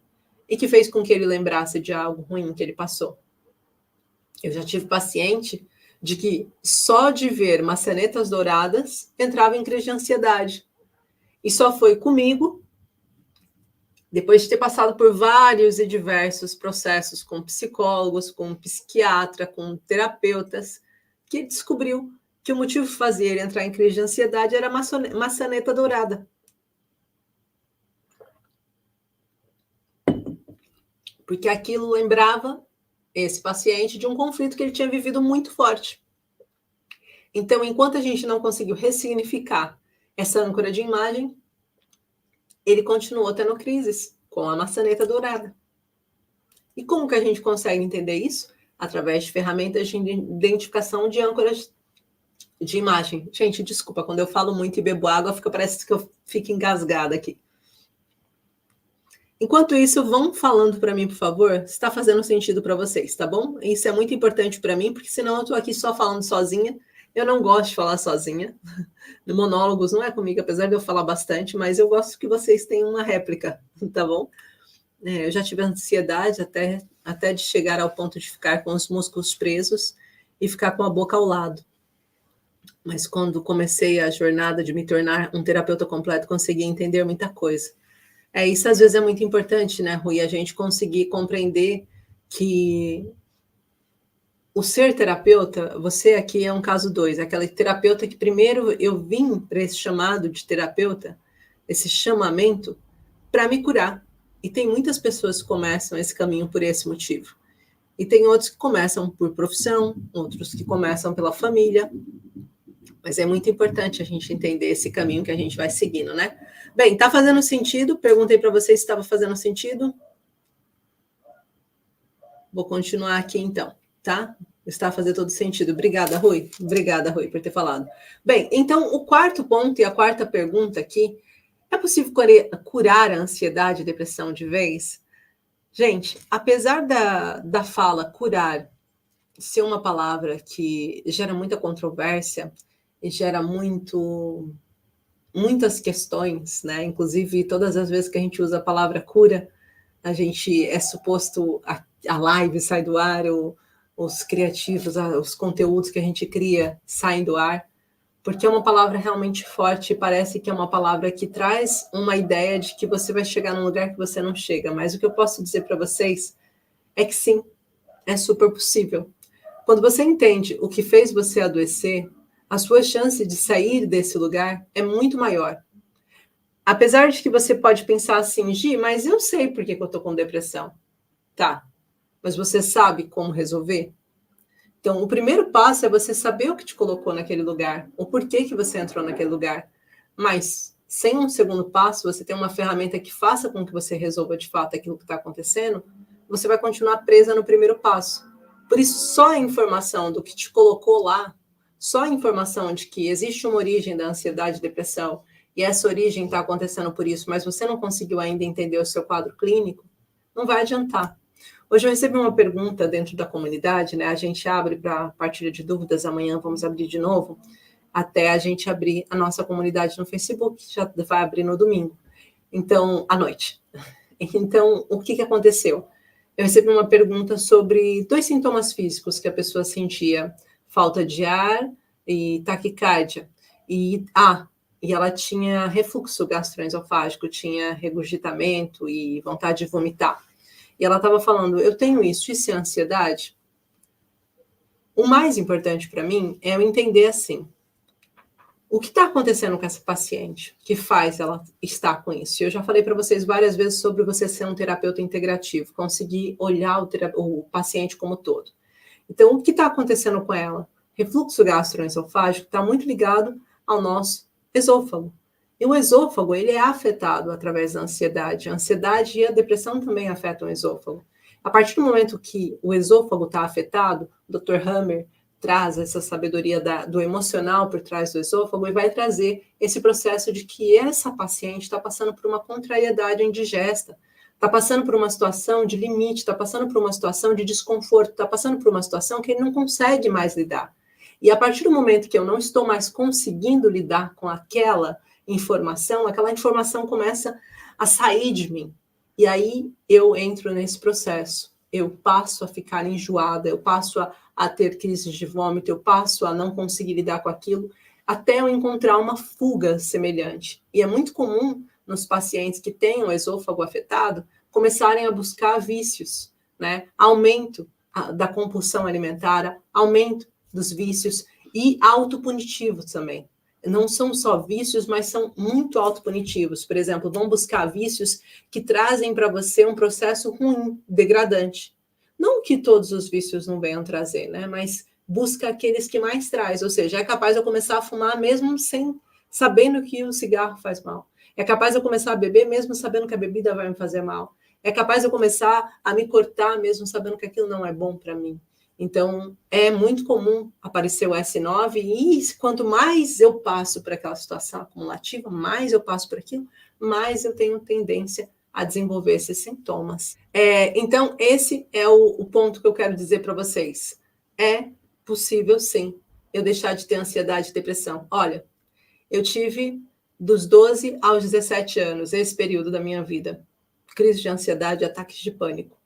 e que fez com que ele lembrasse de algo ruim que ele passou. Eu já tive paciente de que só de ver maçanetas douradas entrava em crise de ansiedade. E só foi comigo, depois de ter passado por vários e diversos processos com psicólogos, com psiquiatra, com terapeutas, que descobriu que o motivo que fazia ele entrar em crise de ansiedade era a maçaneta dourada. Porque aquilo lembrava esse paciente de um conflito que ele tinha vivido muito forte. Então, enquanto a gente não conseguiu ressignificar essa âncora de imagem, ele continuou tendo crises com a maçaneta dourada. E como que a gente consegue entender isso? Através de ferramentas de identificação de âncoras de imagem. Gente, desculpa, quando eu falo muito e bebo água, parece que eu fico engasgada aqui. Enquanto isso, vão falando para mim, por favor, se está fazendo sentido para vocês, tá bom? Isso é muito importante para mim, porque senão eu estou aqui só falando sozinha. Eu não gosto de falar sozinha. Monólogos não é comigo, apesar de eu falar bastante, mas eu gosto que vocês tenham uma réplica, tá bom? Eu já tive ansiedade até de chegar ao ponto de ficar com os músculos presos e ficar com a boca ao lado. Mas quando comecei a jornada de me tornar um terapeuta completo, consegui entender muita coisa. Isso às vezes é muito importante, né, Rui? A gente conseguir compreender que o ser terapeuta, você aqui é um caso 2, aquela terapeuta que primeiro eu vim para esse chamado de terapeuta, esse chamamento, para me curar. E tem muitas pessoas que começam esse caminho por esse motivo. E tem outros que começam por profissão, outros que começam pela família. Mas é muito importante a gente entender esse caminho que a gente vai seguindo, né? Bem, tá fazendo sentido? Perguntei para vocês se estava fazendo sentido. Vou continuar aqui, então. tá? Está a fazer todo sentido. Obrigada, Rui. Obrigada, Rui, por ter falado. Bem, então, o quarto ponto e a quarta pergunta aqui, é possível curar a ansiedade e depressão de vez? Gente, apesar da fala curar ser uma palavra que gera muita controvérsia e gera muitas questões, né? Inclusive, todas as vezes que a gente usa a palavra cura, a gente é suposto a live sai do ar, os criativos, os conteúdos que a gente cria saem do ar, porque é uma palavra realmente forte e parece que é uma palavra que traz uma ideia de que você vai chegar num lugar que você não chega. Mas o que eu posso dizer para vocês é que sim, é super possível. Quando você entende o que fez você adoecer, a sua chance de sair desse lugar é muito maior. Apesar de que você pode pensar assim, Gi, mas eu sei por que eu estou com depressão. Tá, mas você sabe como resolver? Então, o primeiro passo é você saber o que te colocou naquele lugar, o porquê que você entrou naquele lugar. Mas, sem um segundo passo, você tem uma ferramenta que faça com que você resolva de fato aquilo que está acontecendo, você vai continuar presa no primeiro passo. Por isso, só a informação do que te colocou lá, só a informação de que existe uma origem da ansiedade e depressão, e essa origem está acontecendo por isso, mas você não conseguiu ainda entender o seu quadro clínico, não vai adiantar. Hoje eu recebi uma pergunta dentro da comunidade, né? A gente abre para partilha de dúvidas, amanhã vamos abrir de novo, até a gente abrir a nossa comunidade no Facebook, que já vai abrir no domingo, então, à noite. Então, o que aconteceu? Eu recebi uma pergunta sobre 2 sintomas físicos que a pessoa sentia: falta de ar e taquicardia. E ela tinha refluxo gastroesofágico, tinha regurgitamento e vontade de vomitar. E ela estava falando, eu tenho isso é ansiedade? O mais importante para mim é eu entender assim, o que está acontecendo com essa paciente que faz ela estar com isso? Eu já falei para vocês várias vezes sobre você ser um terapeuta integrativo, conseguir olhar o paciente como todo. Então, o que está acontecendo com ela? Refluxo gastroesofágico está muito ligado ao nosso esôfago. E o esôfago, ele é afetado através da ansiedade. A ansiedade e a depressão também afetam o esôfago. A partir do momento que o esôfago está afetado, o Dr. Hammer traz essa sabedoria do emocional por trás do esôfago e vai trazer esse processo de que essa paciente está passando por uma contrariedade indigesta, está passando por uma situação de limite, está passando por uma situação de desconforto, está passando por uma situação que ele não consegue mais lidar. E a partir do momento que eu não estou mais conseguindo lidar com aquela informação começa a sair de mim. E aí eu entro nesse processo. Eu passo a ficar enjoada, eu passo a ter crises de vômito, eu passo a não conseguir lidar com aquilo, até eu encontrar uma fuga semelhante. E é muito comum nos pacientes que têm o esôfago afetado começarem a buscar vícios, né? Aumento da compulsão alimentar, aumento dos vícios e autopunitivos também. Não são só vícios, mas são muito autopunitivos. Por exemplo, vão buscar vícios que trazem para você um processo ruim, degradante. Não que todos os vícios não venham trazer, né? Mas busca aqueles que mais traz. Ou seja, é capaz de eu começar a fumar mesmo sem sabendo que o cigarro faz mal. É capaz de eu começar a beber mesmo sabendo que a bebida vai me fazer mal. É capaz de eu começar a me cortar mesmo sabendo que aquilo não é bom para mim. Então, é muito comum aparecer o S9 e quanto mais eu passo por aquela situação acumulativa, mais eu passo por aquilo, mais eu tenho tendência a desenvolver esses sintomas. Então, esse é o ponto que eu quero dizer para vocês. É possível, sim, eu deixar de ter ansiedade e depressão. Olha, eu tive dos 12 aos 17 anos, esse período da minha vida, crise de ansiedade e ataques de pânico.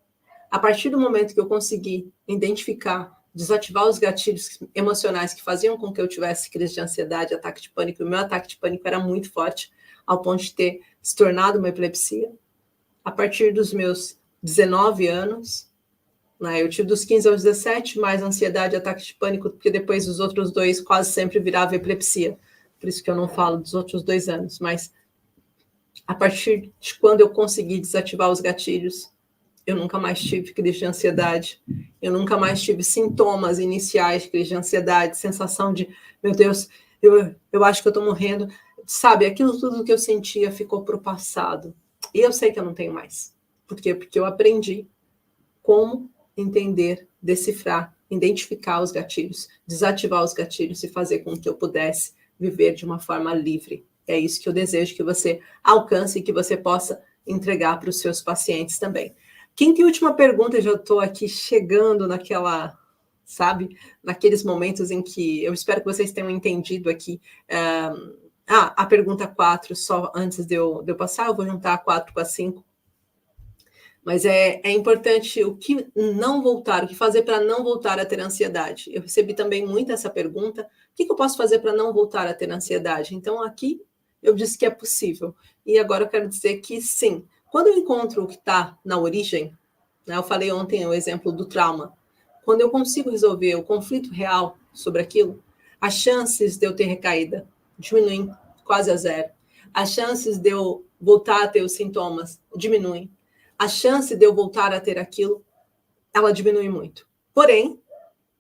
A partir do momento que eu consegui identificar, desativar os gatilhos emocionais que faziam com que eu tivesse crise de ansiedade, ataque de pânico, o meu ataque de pânico era muito forte, ao ponto de ter se tornado uma epilepsia. A partir dos meus 19 anos, né, eu tive dos 15 aos 17, mais ansiedade e ataque de pânico, porque depois os outros 2 quase sempre virava epilepsia. Por isso que eu não falo dos outros 2 anos, mas a partir de quando eu consegui desativar os gatilhos, eu nunca mais tive crise de ansiedade, eu nunca mais tive sintomas iniciais de crise de ansiedade, sensação de, meu Deus, eu acho que eu estou morrendo, sabe, aquilo tudo que eu sentia ficou para o passado, e eu sei que eu não tenho mais. Por quê? Porque eu aprendi como entender, decifrar identificar os gatilhos, desativar os gatilhos e fazer com que eu pudesse viver de uma forma livre. É isso que eu desejo que você alcance e que você possa entregar para os seus pacientes também. Quinta e última pergunta, já estou aqui chegando naquela, sabe, naqueles momentos em que eu espero que vocês tenham entendido aqui. A pergunta 4, só antes de eu passar, eu vou juntar a 4 com a 5. Mas é importante o que não voltar, o que fazer para não voltar a ter ansiedade. Eu recebi também muito essa pergunta. O que eu posso fazer para não voltar a ter ansiedade? Então, aqui eu disse que é possível. E agora eu quero dizer que sim. Quando eu encontro o que está na origem, né, eu falei ontem o exemplo do trauma. Quando eu consigo resolver o conflito real sobre aquilo, as chances de eu ter recaída diminuem quase a zero. As chances de eu voltar a ter os sintomas diminuem. A chance de eu voltar a ter aquilo, ela diminui muito. Porém,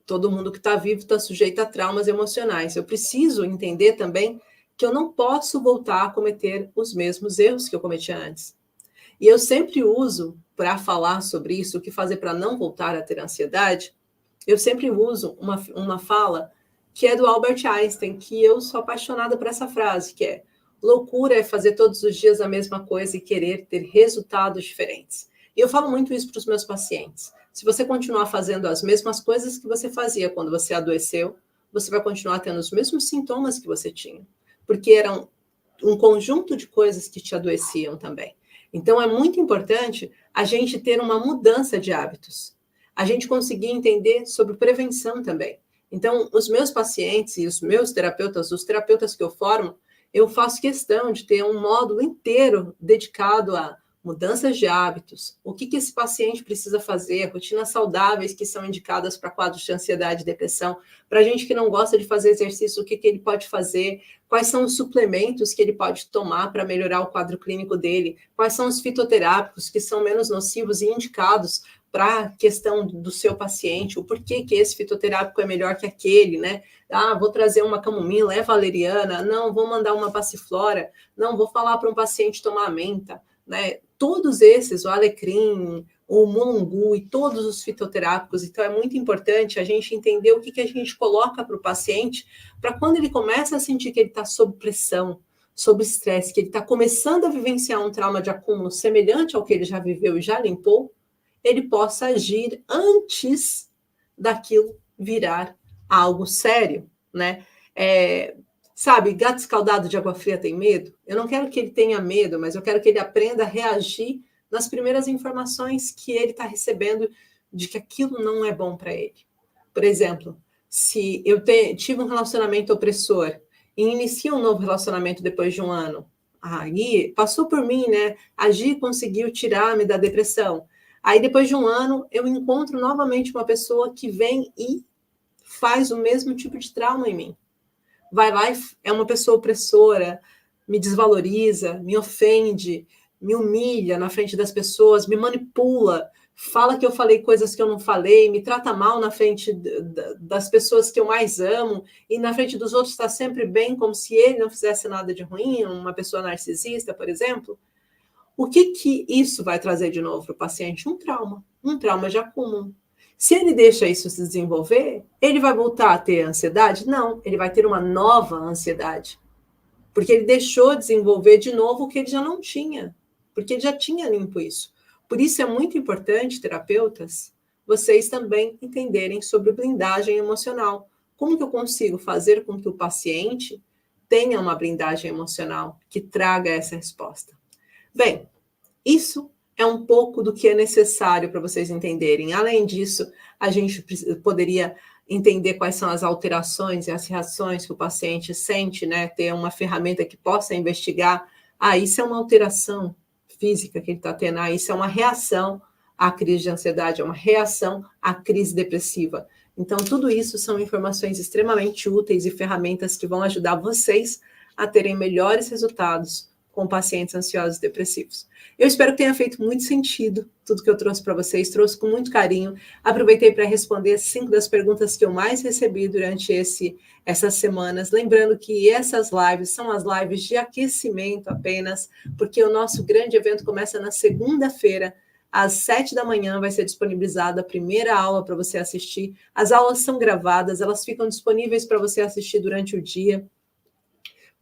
todo mundo que está vivo está sujeito a traumas emocionais. Eu preciso entender também que eu não posso voltar a cometer os mesmos erros que eu cometia antes. E eu sempre uso, para falar sobre isso, o que fazer para não voltar a ter ansiedade, eu sempre uso uma fala que é do Albert Einstein, que eu sou apaixonada por essa frase, que é: loucura é fazer todos os dias a mesma coisa e querer ter resultados diferentes. E eu falo muito isso para os meus pacientes. Se você continuar fazendo as mesmas coisas que você fazia quando você adoeceu, você vai continuar tendo os mesmos sintomas que você tinha, porque eram um conjunto de coisas que te adoeciam também. Então, é muito importante a gente ter uma mudança de hábitos, a gente conseguir entender sobre prevenção também. Então, os meus pacientes e os meus terapeutas, os terapeutas que eu formo, eu faço questão de ter um módulo inteiro dedicado a mudanças de hábitos, o que esse paciente precisa fazer, rotinas saudáveis que são indicadas para quadros de ansiedade e depressão, para gente que não gosta de fazer exercício, o que ele pode fazer, quais são os suplementos que ele pode tomar para melhorar o quadro clínico dele, quais são os fitoterápicos que são menos nocivos e indicados para a questão do seu paciente, o porquê que esse fitoterápico é melhor que aquele, né? Vou trazer uma camomila, é valeriana, não, vou mandar uma passiflora, não, vou falar para um paciente tomar menta, né? Todos esses, o alecrim, o mulungu e todos os fitoterápicos. Então, é muito importante a gente entender o que a gente coloca para o paciente, para quando ele começa a sentir que ele está sob pressão, sob estresse, que ele está começando a vivenciar um trauma de acúmulo semelhante ao que ele já viveu e já limpou, ele possa agir antes daquilo virar algo sério, né? Sabe, gato escaldado de água fria tem medo? Eu não quero que ele tenha medo, mas eu quero que ele aprenda a reagir nas primeiras informações que ele está recebendo de que aquilo não é bom para ele. Por exemplo, se eu tive um relacionamento opressor e inicio um novo relacionamento depois de um ano, aí passou por mim, né? Agir conseguiu tirar-me da depressão. Aí, depois de um ano, eu encontro novamente uma pessoa que vem e faz o mesmo tipo de trauma em mim. Vai lá e é uma pessoa opressora, me desvaloriza, me ofende, me humilha na frente das pessoas, me manipula, fala que eu falei coisas que eu não falei, me trata mal na frente das pessoas que eu mais amo, e na frente dos outros está sempre bem, como se ele não fizesse nada de ruim, uma pessoa narcisista, por exemplo. O que isso vai trazer de novo para o paciente? Um trauma de acúmulo. Se ele deixa isso se desenvolver, ele vai voltar a ter ansiedade? Não, ele vai ter uma nova ansiedade. Porque ele deixou desenvolver de novo o que ele já não tinha. Porque ele já tinha limpo isso. Por isso é muito importante, terapeutas, vocês também entenderem sobre blindagem emocional. Como que eu consigo fazer com que o paciente tenha uma blindagem emocional que traga essa resposta? Bem, isso é um pouco do que é necessário para vocês entenderem. Além disso, a gente poderia entender quais são as alterações e as reações que o paciente sente, né? Ter uma ferramenta que possa investigar. Isso é uma alteração física que ele está tendo. Isso é uma reação à crise de ansiedade, é uma reação à crise depressiva. Então, tudo isso são informações extremamente úteis e ferramentas que vão ajudar vocês a terem melhores resultados com pacientes ansiosos e depressivos. Eu espero que tenha feito muito sentido tudo que eu trouxe para vocês, trouxe com muito carinho. Aproveitei para responder 5 das perguntas que eu mais recebi durante essas semanas. Lembrando que essas lives são as lives de aquecimento apenas, porque o nosso grande evento começa na segunda-feira, Às 7 da manhã vai ser disponibilizada a primeira aula para você assistir. As aulas são gravadas, elas ficam disponíveis para você assistir durante o dia.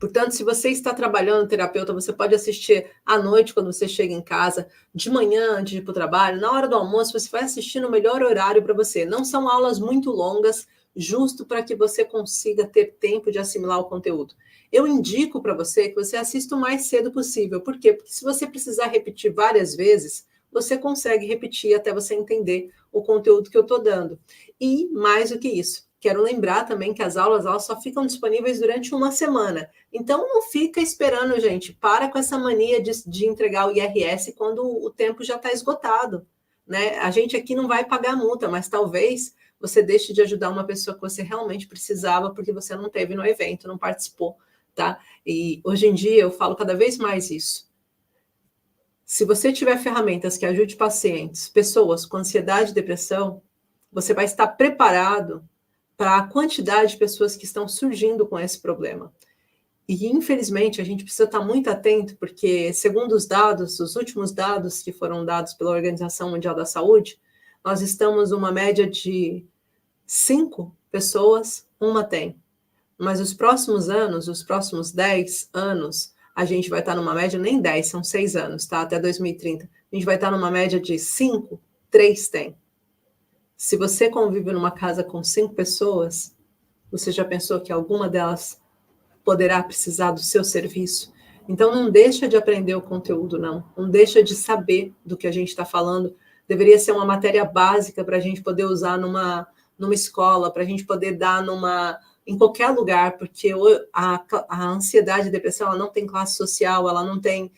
Portanto, se você está trabalhando terapeuta, você pode assistir à noite, quando você chega em casa, de manhã, antes de ir para o trabalho, na hora do almoço, você vai assistir no melhor horário para você. Não são aulas muito longas, justo para que você consiga ter tempo de assimilar o conteúdo. Eu indico para você que você assista o mais cedo possível. Por quê? Porque se você precisar repetir várias vezes, você consegue repetir até você entender o conteúdo que eu estou dando. E mais do que isso, quero lembrar também que as aulas elas só ficam disponíveis durante uma semana. Então, não fica esperando, gente. Para com essa mania de entregar o IRS quando o tempo já está esgotado, né? A gente aqui não vai pagar multa, mas talvez você deixe de ajudar uma pessoa que você realmente precisava porque você não teve no evento, não participou, tá? E hoje em dia eu falo cada vez mais isso. Se você tiver ferramentas que ajudem pacientes, pessoas com ansiedade e depressão, você vai estar preparado para a quantidade de pessoas que estão surgindo com esse problema. E, infelizmente, a gente precisa estar muito atento, porque, segundo os dados, os últimos dados que foram dados pela Organização Mundial da Saúde, nós estamos numa média de 5 pessoas, uma tem. Mas os próximos anos, os próximos 10 anos, a gente vai estar numa média, nem 10, são 6 anos, tá? Até 2030. A gente vai estar numa média de 5, 3 tem. Se você convive numa casa com 5 pessoas, você já pensou que alguma delas poderá precisar do seu serviço? Então, não deixa de aprender o conteúdo, não. Não deixa de saber do que a gente está falando. Deveria ser uma matéria básica para a gente poder usar numa escola, para a gente poder dar em qualquer lugar, porque a ansiedade e a depressão ela não tem classe social, ela não tem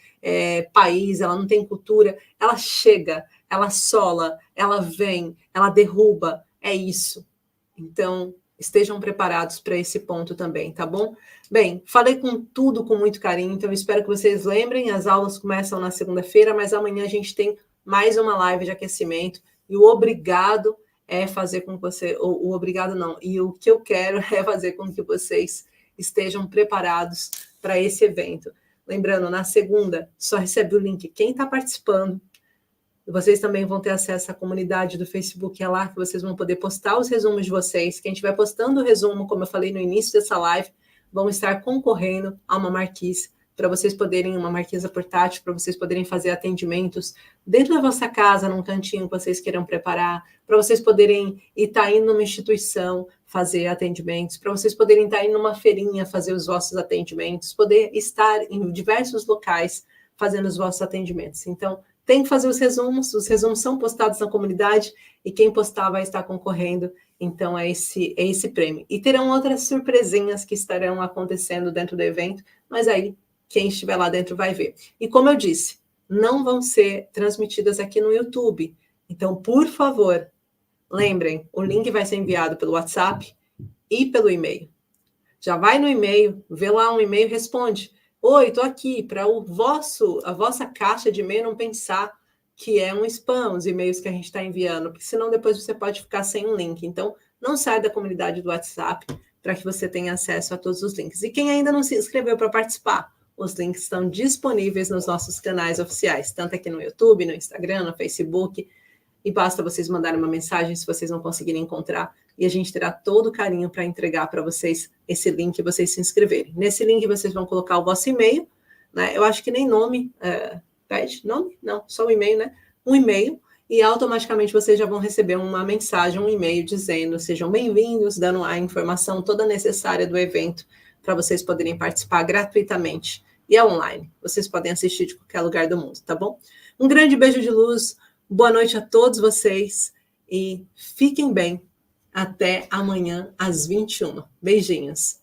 país, ela não tem cultura, ela chega, ela assola, ela vem, ela derruba, é isso. Então, estejam preparados para esse ponto também, tá bom? Bem, falei com tudo com muito carinho, então espero que vocês lembrem, as aulas começam na segunda-feira, mas amanhã a gente tem mais uma live de aquecimento, e o obrigado é fazer com que você, ou o obrigado não, e o que eu quero é fazer com que vocês estejam preparados para esse evento. Lembrando, na segunda, só recebe o link quem está participando. Vocês também vão ter acesso à comunidade do Facebook, é lá que vocês vão poder postar os resumos de vocês. Quem estiver postando o resumo, como eu falei no início dessa live, vão estar concorrendo a uma marquise, para vocês poderem, uma marquesa portátil, para vocês poderem fazer atendimentos dentro da vossa casa, num cantinho que vocês queiram preparar, para vocês poderem estar indo numa instituição fazer atendimentos, para vocês poderem estar indo numa feirinha fazer os vossos atendimentos, poder estar em diversos locais fazendo os vossos atendimentos. Então, tem que fazer os resumos são postados na comunidade e quem postar vai estar concorrendo, então é esse prêmio. E terão outras surpresinhas que estarão acontecendo dentro do evento, mas aí quem estiver lá dentro vai ver. E como eu disse, não vão ser transmitidas aqui no YouTube, então, por favor, lembrem, o link vai ser enviado pelo WhatsApp e pelo e-mail. Já vai no e-mail, vê lá um e-mail, responde. Oi, estou aqui para a vossa caixa de e-mail não pensar que é um spam os e-mails que a gente está enviando, porque senão depois você pode ficar sem um link. Então, não sai da comunidade do WhatsApp para que você tenha acesso a todos os links. E quem ainda não se inscreveu para participar, os links estão disponíveis nos nossos canais oficiais, tanto aqui no YouTube, no Instagram, no Facebook, e basta vocês mandarem uma mensagem se vocês não conseguirem encontrar, e a gente terá todo o carinho para entregar para vocês esse link e vocês se inscreverem. Nesse link vocês vão colocar o vosso e-mail, né? Eu acho que nem nome pede, nome? Não, só o e-mail, né? Um e-mail, e automaticamente vocês já vão receber uma mensagem, um e-mail dizendo sejam bem-vindos, dando a informação toda necessária do evento para vocês poderem participar gratuitamente. E é online, vocês podem assistir de qualquer lugar do mundo, tá bom? Um grande beijo de luz, boa noite a todos vocês e fiquem bem. Até amanhã às 21. Beijinhos.